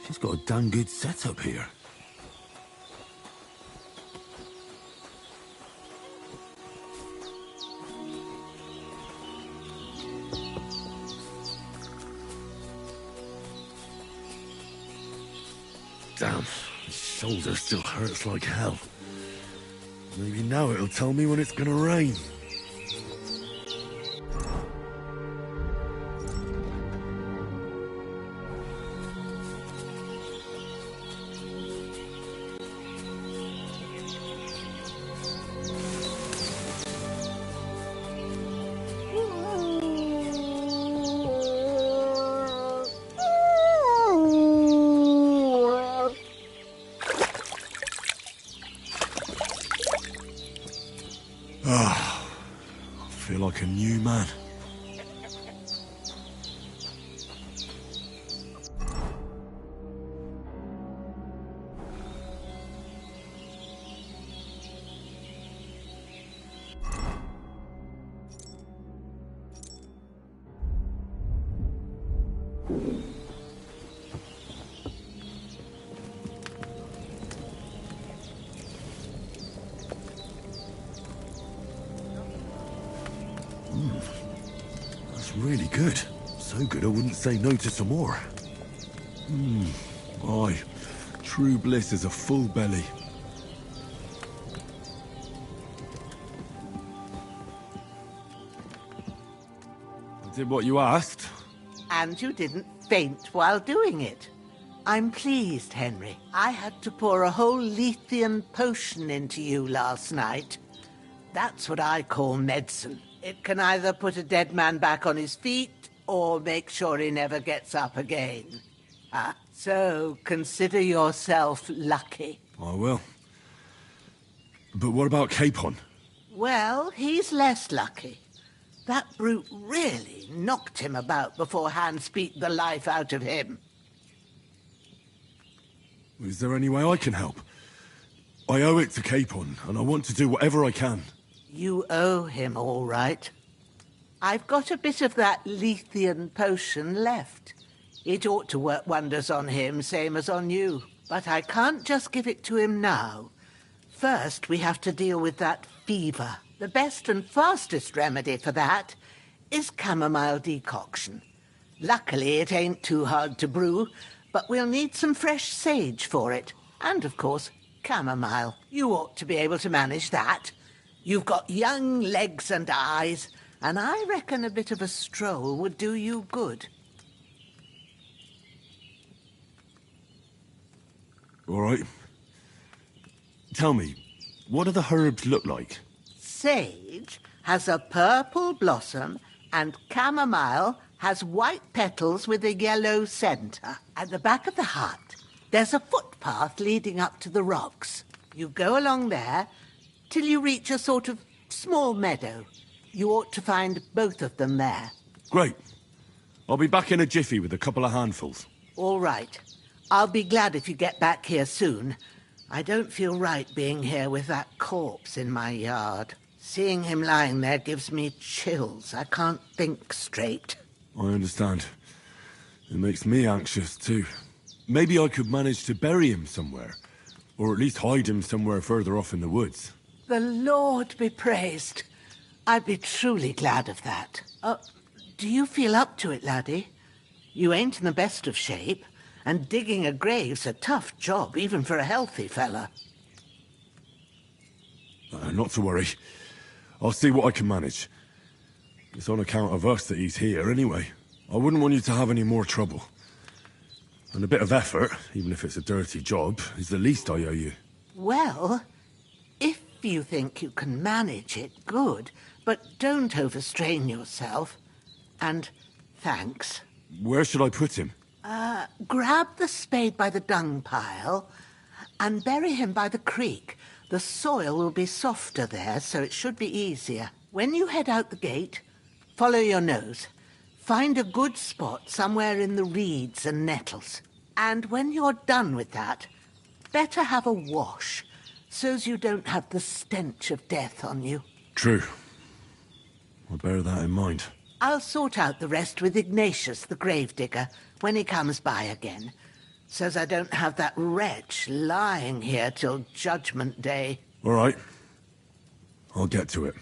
She's got a damn good setup here. Damn, my shoulder still hurts like hell. Maybe now it'll tell me when it's gonna rain. Ah, I feel like a new man. That's really good. So good I wouldn't say no to some more. Aye, true bliss is a full belly. I did what you asked. And you didn't faint while doing it. I'm pleased, Henry. I had to pour a whole Lethean potion into you last night. That's what I call medicine. It can either put a dead man back on his feet, or make sure he never gets up again. So consider yourself lucky. I will. But what about Capon? Well, he's less lucky. That brute really knocked him about before Hans beat the life out of him. Is there any way I can help? I owe it to Capon, and I want to do whatever I can. You owe him, all right. I've got a bit of that Lethean potion left. It ought to work wonders on him, same as on you. But I can't just give it to him now. First, we have to deal with that fever. The best and fastest remedy for that is chamomile decoction. Luckily, it ain't too hard to brew, but we'll need some fresh sage for it. And, of course, chamomile. You ought to be able to manage that. You've got young legs and eyes, and I reckon a bit of a stroll would do you good. All right. Tell me, what do the herbs look like? Sage has a purple blossom, and chamomile has white petals with a yellow centre. At the back of the hut, there's a footpath leading up to the rocks. You go along there till you reach a sort of small meadow. You ought to find both of them there. Great. I'll be back in a jiffy with a couple of handfuls. All right. I'll be glad if you get back here soon. I don't feel right being here with that corpse in my yard. Seeing him lying there gives me chills. I can't think straight. I understand. It makes me anxious, too. Maybe I could manage to bury him somewhere. Or at least hide him somewhere further off in the woods. The Lord be praised. I'd be truly glad of that. Do you feel up to it, laddie? You ain't in the best of shape, and digging a grave's a tough job, even for a healthy fella. Not to worry. I'll see what I can manage. It's on account of us that he's here, anyway. I wouldn't want you to have any more trouble. And a bit of effort, even if it's a dirty job, is the least I owe you. Well, if you think you can manage it, good. But don't overstrain yourself. And thanks. Where should I put him? Grab the spade by the dung pile and bury him by the creek. The soil will be softer there, so it should be easier. When you head out the gate, follow your nose. Find a good spot somewhere in the reeds and nettles. And when you're done with that, better have a wash, so's you don't have the stench of death on you. True. I'll bear that in mind. I'll sort out the rest with Ignatius, the gravedigger, when he comes by again. Says I don't have that wretch lying here till Judgment Day. All right. I'll get to it.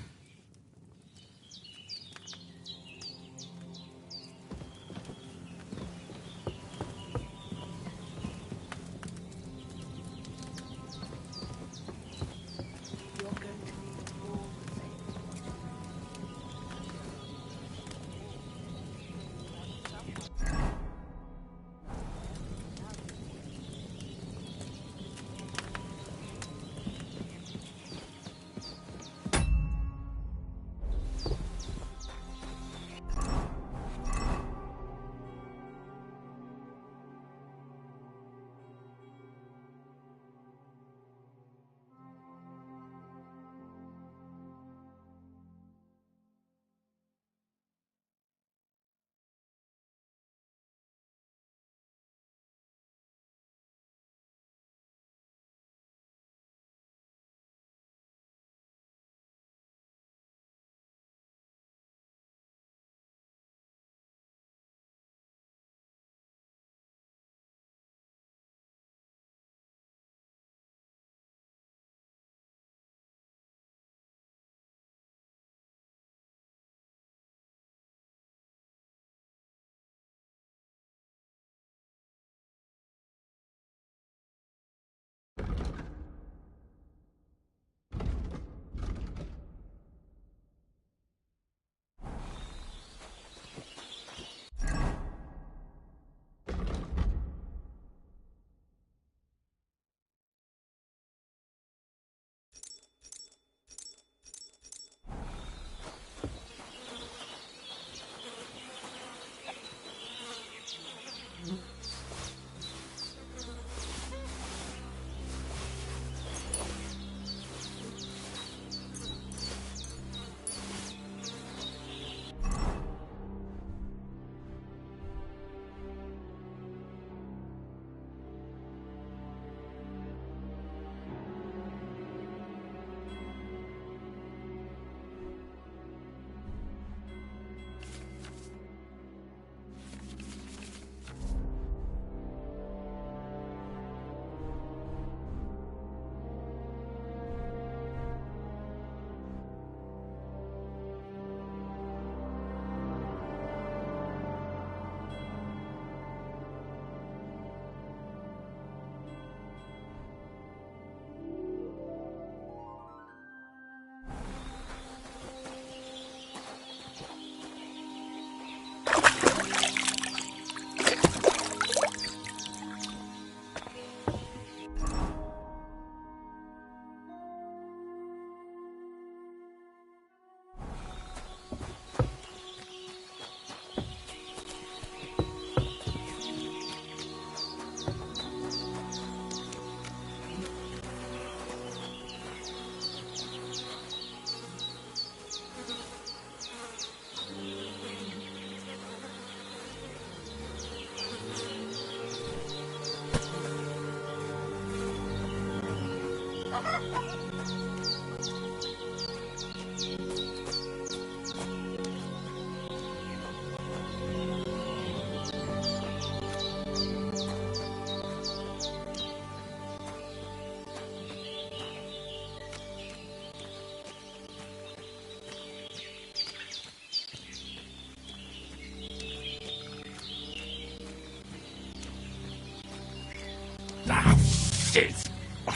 Shit! My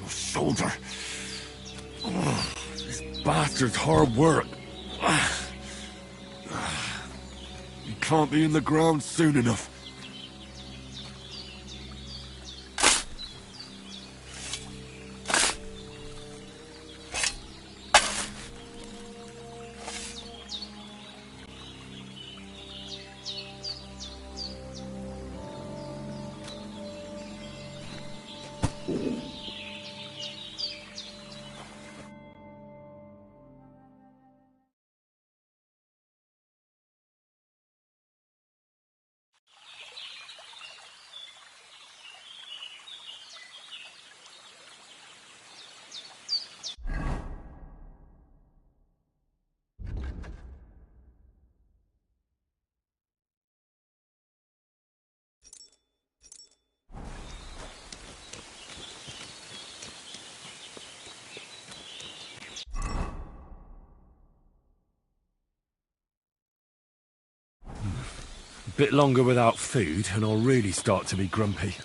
shoulder. This bastard's hard work. He can't be in the ground soon enough. Bit longer without food, and I'll really start to be grumpy.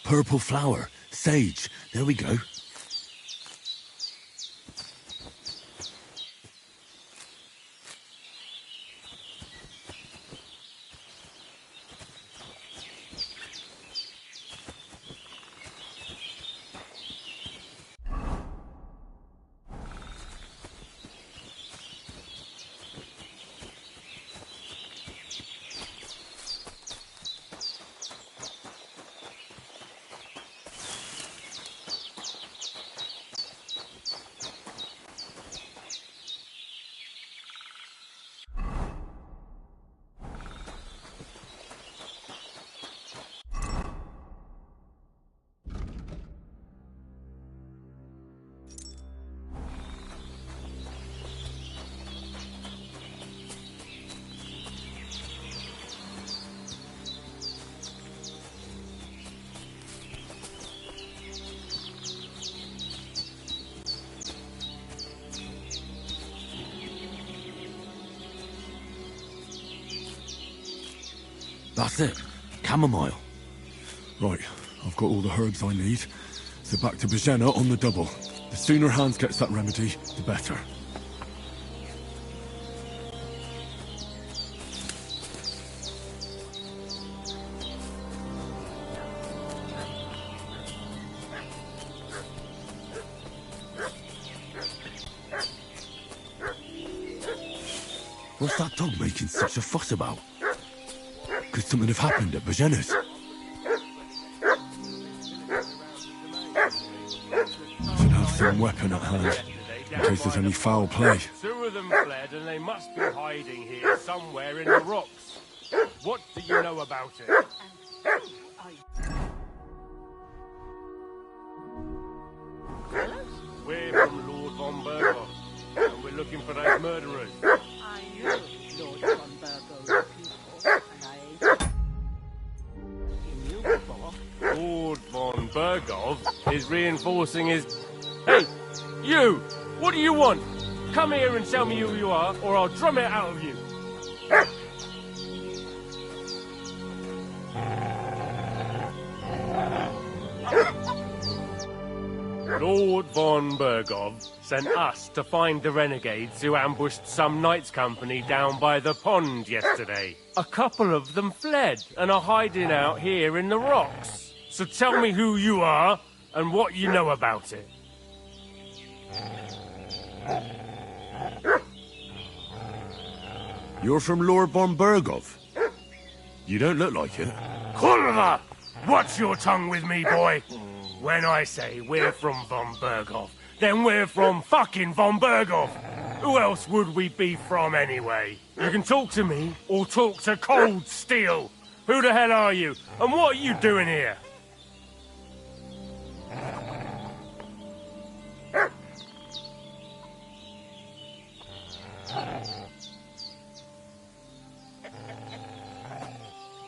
Purple flower. Sage. There we go. That's it. Chamomile. Right, I've got all the herbs I need. So back to Bajena on the double. The sooner Hans gets that remedy, the better. What's that dog making such a fuss about? Could something have happened at Bajena's? Should have some weapon at hand, in case there's any foul play. Two of them fled, and they must be hiding here somewhere in the rocks. What do you know about it? We're from Lord von Berghoff, and we're looking for those murderers. I know Lord von Berghoff's people, and I ain't seen you before. Lord von Berghoff is reinforcing his... Hey, you! What do you want? Come here and tell me who you are, or I'll drum it out of you. Lord von Berghoff sent us to find the renegades who ambushed some knights' company down by the pond yesterday. A couple of them fled and are hiding out here in the rocks. So tell me who you are and what you know about it. You're from Lord von Berghoff? You don't look like it. Kulva! Watch your tongue with me, boy. When I say we're from von Berghoff, then we're from fucking von Berghoff. Who else would we be from anyway? You can talk to me or talk to cold steel. Who the hell are you? And what are you doing here?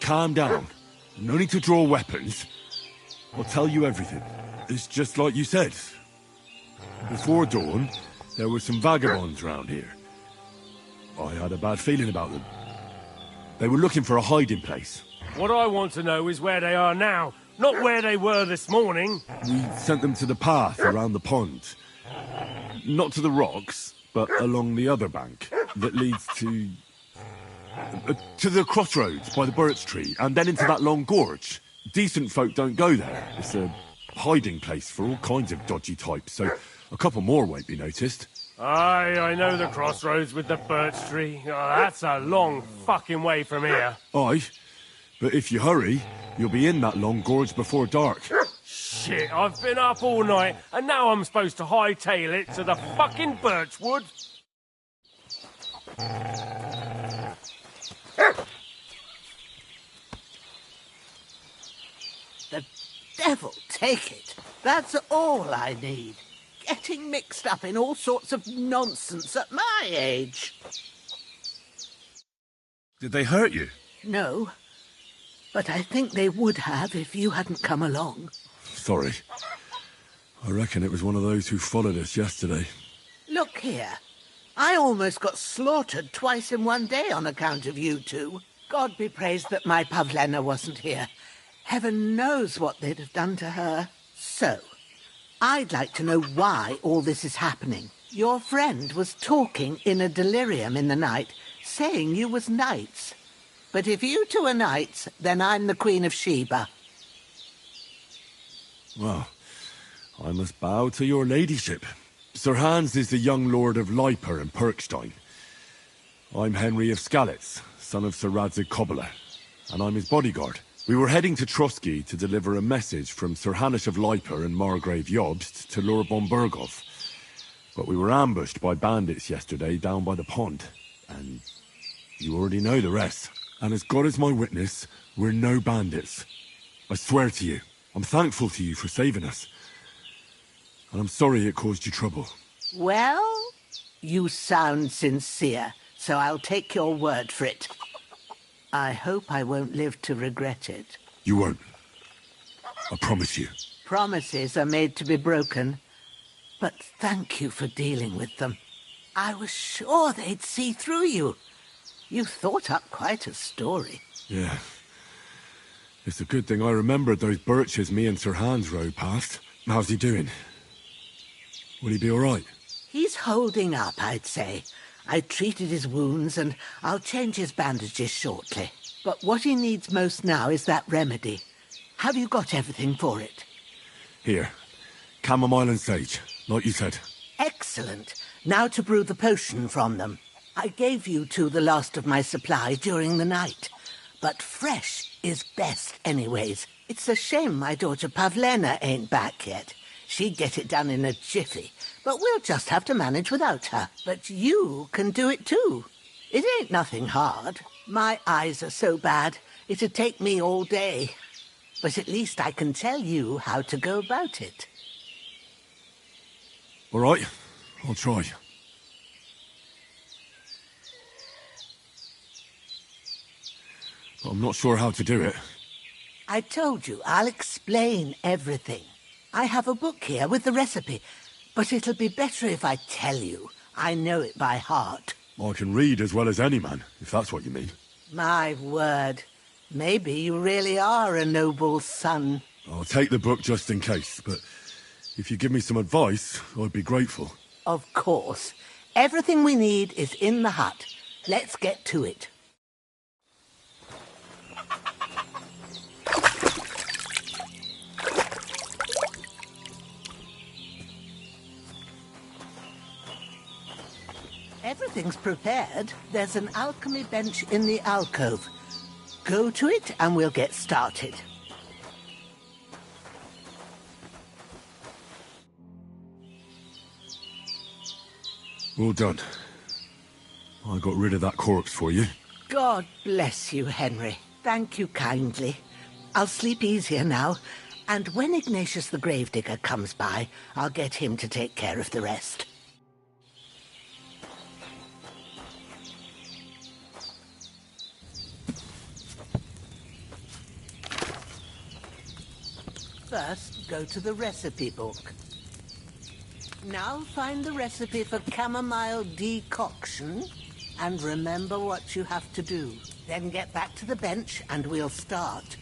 Calm down. No need to draw weapons. I'll tell you everything. It's just like you said. Before dawn, there were some vagabonds round here. I had a bad feeling about them. They were looking for a hiding place. What I want to know is where they are now, not where they were this morning. We sent them to the path around the pond. Not to the rocks, but along the other bank that leads to... To the crossroads by the birch tree, and then into that long gorge. Decent folk don't go there. It's a hiding place for all kinds of dodgy types, so a couple more won't be noticed. Aye, I know the crossroads with the birch tree. Oh, that's a long fucking way from here. Aye, but if you hurry, you'll be in that long gorge before dark. Shit, I've been up all night, and now I'm supposed to hightail it to the fucking birchwood? The devil take it. That's all I need. Getting mixed up in all sorts of nonsense at my age. Did they hurt you? No, but I think they would have if you hadn't come along. Sorry. I reckon it was one of those who followed us yesterday. Look here. I almost got slaughtered twice in one day on account of you two. God be praised that my Pavlena wasn't here. Heaven knows what they'd have done to her. So, I'd like to know why all this is happening. Your friend was talking in a delirium in the night, saying you was knights. But if you two are knights, then I'm the Queen of Sheba. Well, I must bow to your ladyship. Sir Hans is the young lord of Leiper and Perkstein. I'm Henry of Skalitz, son of Sir Radzig Kobyla, and I'm his bodyguard. We were heading to Trotsky to deliver a message from Sir Hanush of Leiper and Margrave Jobst to Lord Bombergov. But we were ambushed by bandits yesterday down by the pond, and you already know the rest. And as God is my witness, we're no bandits. I swear to you, I'm thankful to you for saving us. And I'm sorry it caused you trouble. Well, you sound sincere, so I'll take your word for it. I hope I won't live to regret it. You won't. I promise you. Promises are made to be broken. But thank you for dealing with them. I was sure they'd see through you. You thought up quite a story. Yeah. It's a good thing I remembered those birches me and Sir Hans rode past. How's he doing? Will he be all right? He's holding up, I'd say. I treated his wounds, and I'll change his bandages shortly. But what he needs most now is that remedy. Have you got everything for it? Here. Chamomile and sage, like you said. Excellent. Now to brew the potion from them. I gave you two the last of my supply during the night. But fresh is best anyways. It's a shame my daughter Pavlena ain't back yet. She'd get it done in a jiffy, but we'll just have to manage without her. But you can do it too. It ain't nothing hard. My eyes are so bad, it'd take me all day. But at least I can tell you how to go about it. All right, I'll try. But I'm not sure how to do it. I told you, I'll explain everything. I have a book here with the recipe, but it'll be better if I tell you. I know it by heart. I can read as well as any man, if that's what you mean. My word. Maybe you really are a noble son. I'll take the book just in case, but if you give me some advice, I'd be grateful. Of course. Everything we need is in the hut. Let's get to it. Everything's prepared. There's an alchemy bench in the alcove. Go to it and we'll get started. Well done. I got rid of that corpse for you. God bless you, Henry. Thank you kindly. I'll sleep easier now, and when Ignatius the Gravedigger comes by, I'll get him to take care of the rest. First, go to the recipe book. Now find the recipe for chamomile decoction, and remember what you have to do. Then get back to the bench, and we'll start.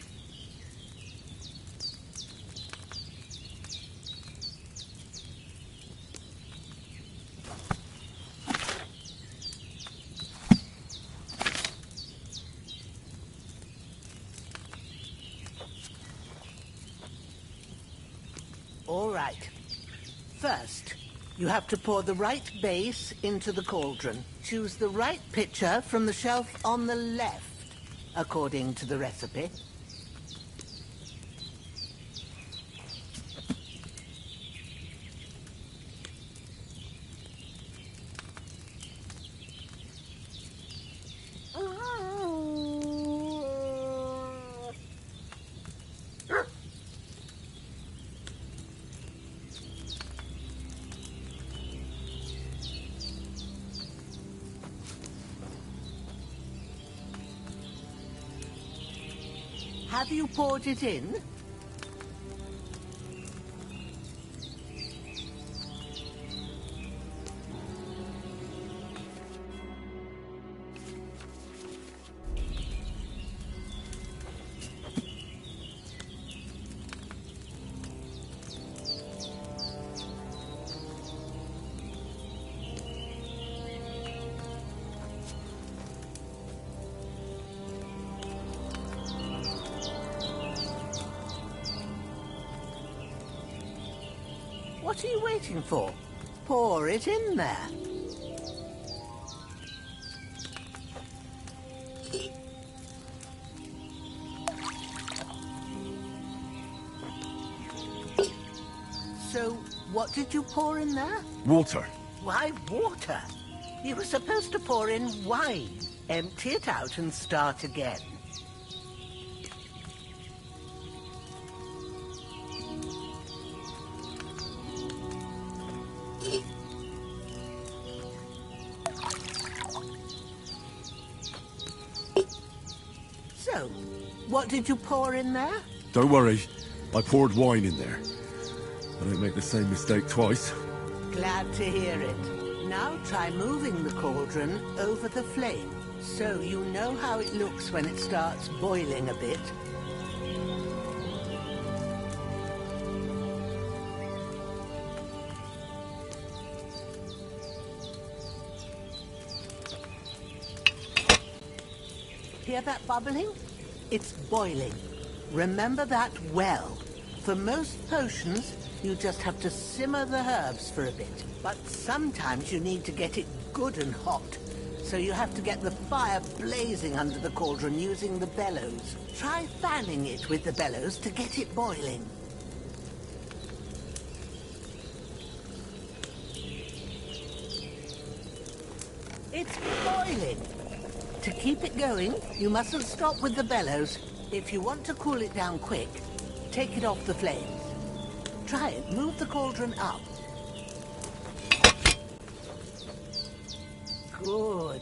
All right. First, you have to pour the right base into the cauldron. Choose the right pitcher from the shelf on the left, according to the recipe. Have you poured it in? What are you waiting for? Pour it in there. So, what did you pour in there? Water. Why water? You were supposed to pour in wine. Empty it out and start again. So, what did you pour in there? Don't worry. I poured wine in there. I don't make the same mistake twice. Glad to hear it. Now try moving the cauldron over the flame, so you know how it looks when it starts boiling a bit. Hear that bubbling? It's boiling. Remember that well. For most potions, you just have to simmer the herbs for a bit. But sometimes you need to get it good and hot. So you have to get the fire blazing under the cauldron using the bellows. Try fanning it with the bellows to get it boiling. It's boiling. To keep it going, you mustn't stop with the bellows. If you want to cool it down quick, take it off the flames. Try it. Move the cauldron up. Good.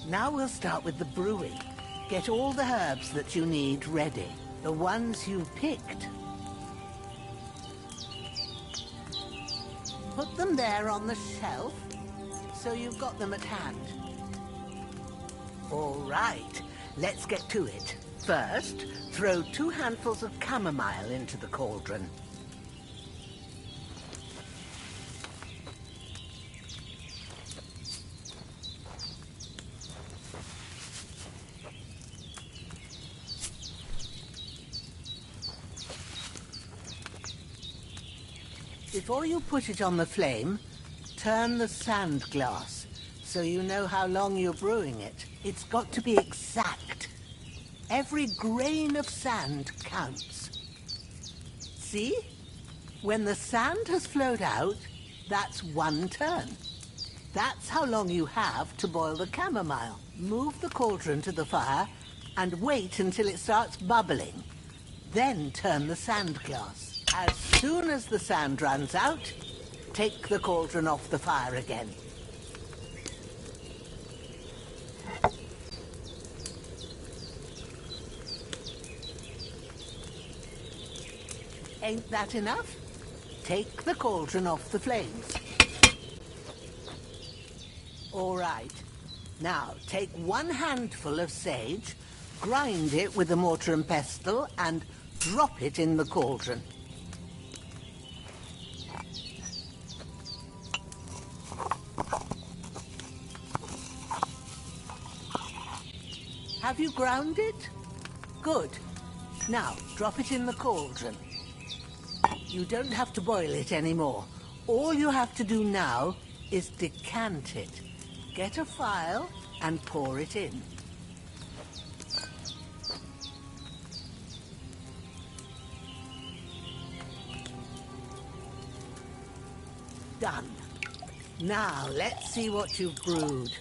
Now we'll start with the brewing. Get all the herbs that you need ready. The ones you've picked. Put them there on the shelf, so you've got them at hand. All right, let's get to it. First, throw 2 handfuls of chamomile into the cauldron. Before you put it on the flame, turn the sand glass so you know how long you're brewing it. It's got to be exact. Every grain of sand counts. See? When the sand has flowed out, that's 1 turn. That's how long you have to boil the chamomile. Move the cauldron to the fire and wait until it starts bubbling. Then turn the sand glass. As soon as the sand runs out, take the cauldron off the fire again. Ain't that enough? Take the cauldron off the flames. All right. Now, take 1 handful of sage, grind it with a mortar and pestle, and drop it in the cauldron. Have you ground it? Good. Now, drop it in the cauldron. You don't have to boil it anymore. All you have to do now is decant it. Get a phial and pour it in. Done. Now, let's see what you've brewed.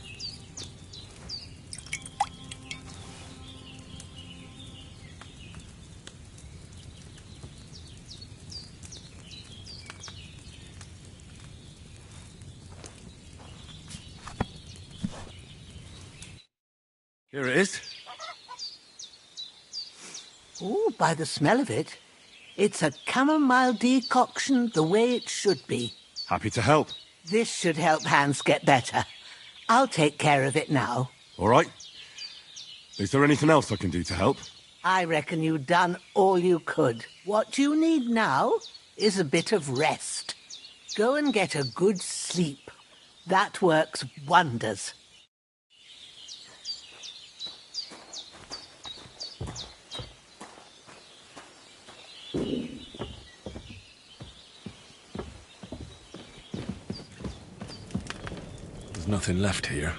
Here it is. Oh, by the smell of it, it's a chamomile decoction the way it should be. Happy to help. This should help Hans get better. I'll take care of it now. All right. Is there anything else I can do to help? I reckon you've done all you could. What you need now is a bit of rest. Go and get a good sleep. That works wonders. There's nothing left here.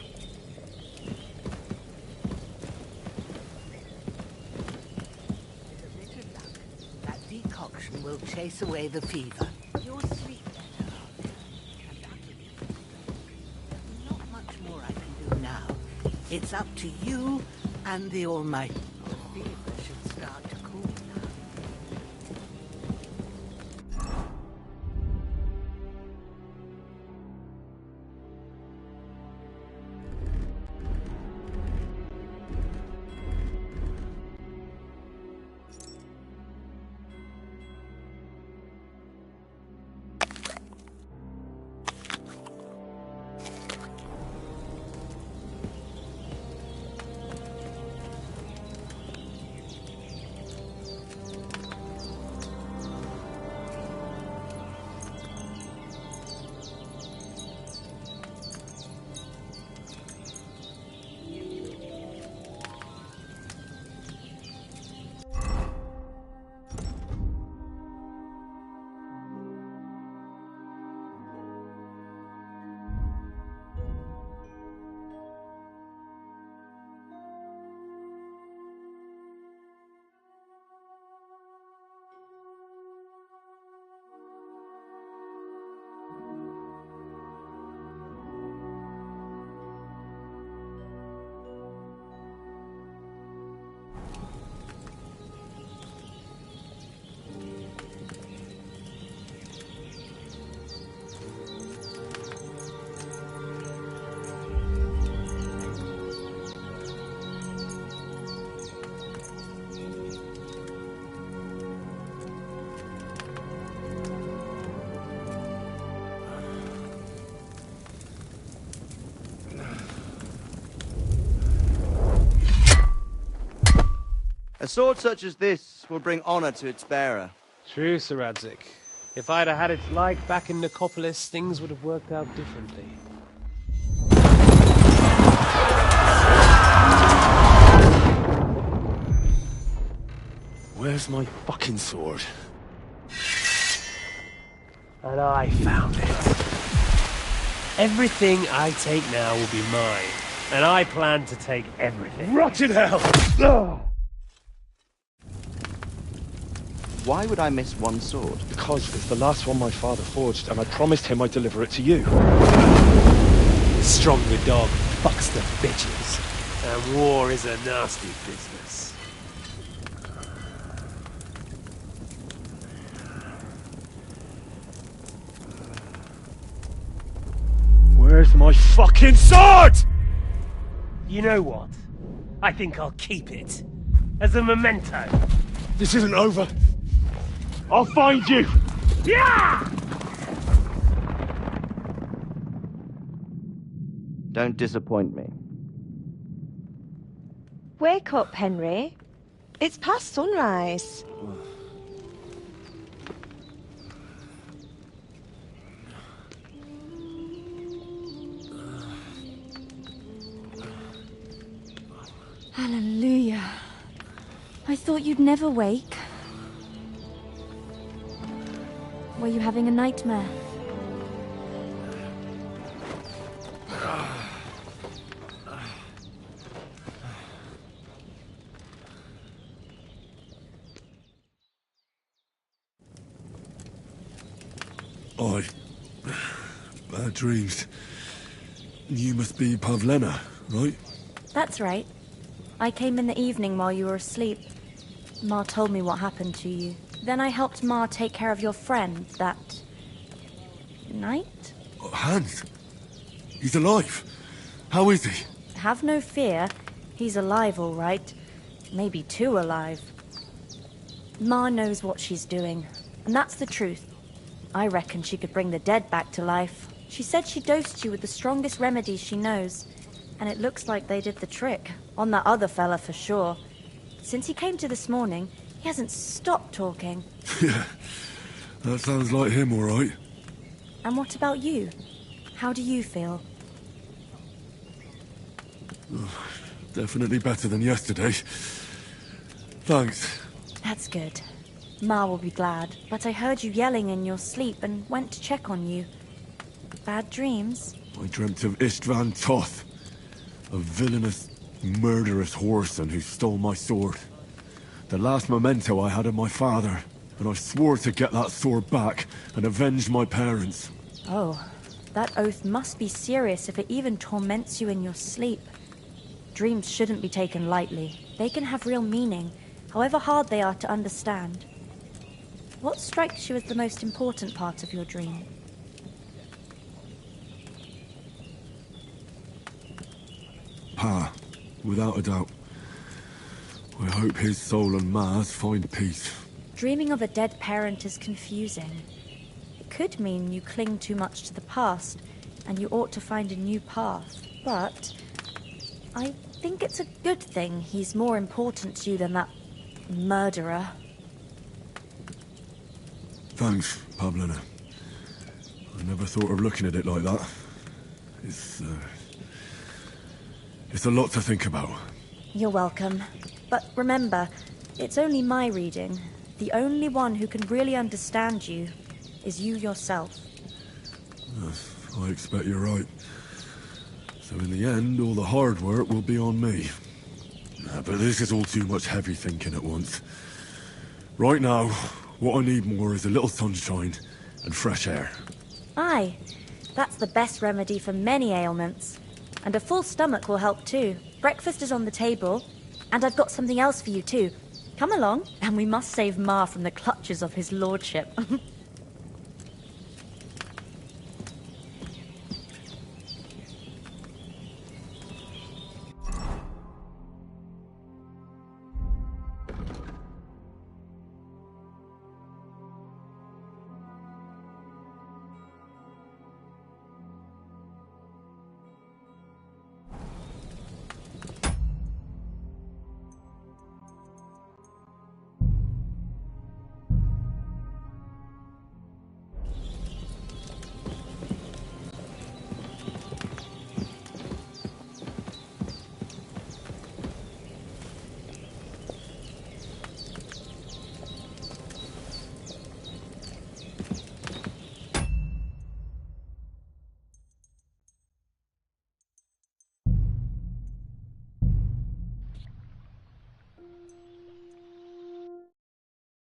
That decoction will chase away the fever. You'll sleep better. And there's not much more I can do now. It's up to you and the Almighty. The fever should start to cool now. A sword such as this will bring honor to its bearer. True, Sir Radzik. If I'd have had its like back in Nicopolis, things would have worked out differently. Where's my fucking sword? And I found it. Everything I take now will be mine, and I plan to take everything. Rotten hell! Ugh. Why would I miss one sword? Because it's the last one my father forged, and I promised him I'd deliver it to you. The stronger dog fucks the bitches, and war is a nasty business. Where's my fucking sword? You know what? I think I'll keep it. As a memento. This isn't over. I'll find you! Yeah! Don't disappoint me. Wake up, Henry. It's past sunrise. Hallelujah. I thought you'd never wake. Were you having a nightmare? Bad dreams. You must be Pavlena, right? That's right. I came in the evening while you were asleep. Ma told me what happened to you. Then I helped Ma take care of your friend that night? Hans? He's alive. How is he? Have no fear. He's alive, all right. Maybe too alive. Ma knows what she's doing, and that's the truth. I reckon she could bring the dead back to life. She said she dosed you with the strongest remedies she knows, and it looks like they did the trick. On that other fella for sure. Since he came to this morning, he hasn't stopped talking. Yeah, that sounds like him, all right. And what about you? How do you feel? Definitely better than yesterday. Thanks. That's good. Ma will be glad, but I heard you yelling in your sleep and went to check on you. Bad dreams? I dreamt of Istvan Toth, a villainous, murderous whoreson who stole my sword. The last memento I had of my father, and I swore to get that sword back and avenge my parents. Oh, that oath must be serious if it even torments you in your sleep. Dreams shouldn't be taken lightly. They can have real meaning, however hard they are to understand. What strikes you as the most important part of your dream? Pa, without a doubt. I hope his soul and Ma's find peace. Dreaming of a dead parent is confusing. It could mean you cling too much to the past, and you ought to find a new path. But I think it's a good thing he's more important to you than that murderer. Thanks, Pavlena. I never thought of looking at it like that. It's a lot to think about. You're welcome. But remember, it's only my reading. The only one who can really understand you is you yourself. Yes, I expect you're right. So in the end, all the hard work will be on me. But this is all too much heavy thinking at once. Right now, what I need more is a little sunshine and fresh air. Aye, that's the best remedy for many ailments. And a full stomach will help too. Breakfast is on the table, and I've got something else for you too. Come along, and we must save Ma from the clutches of his lordship.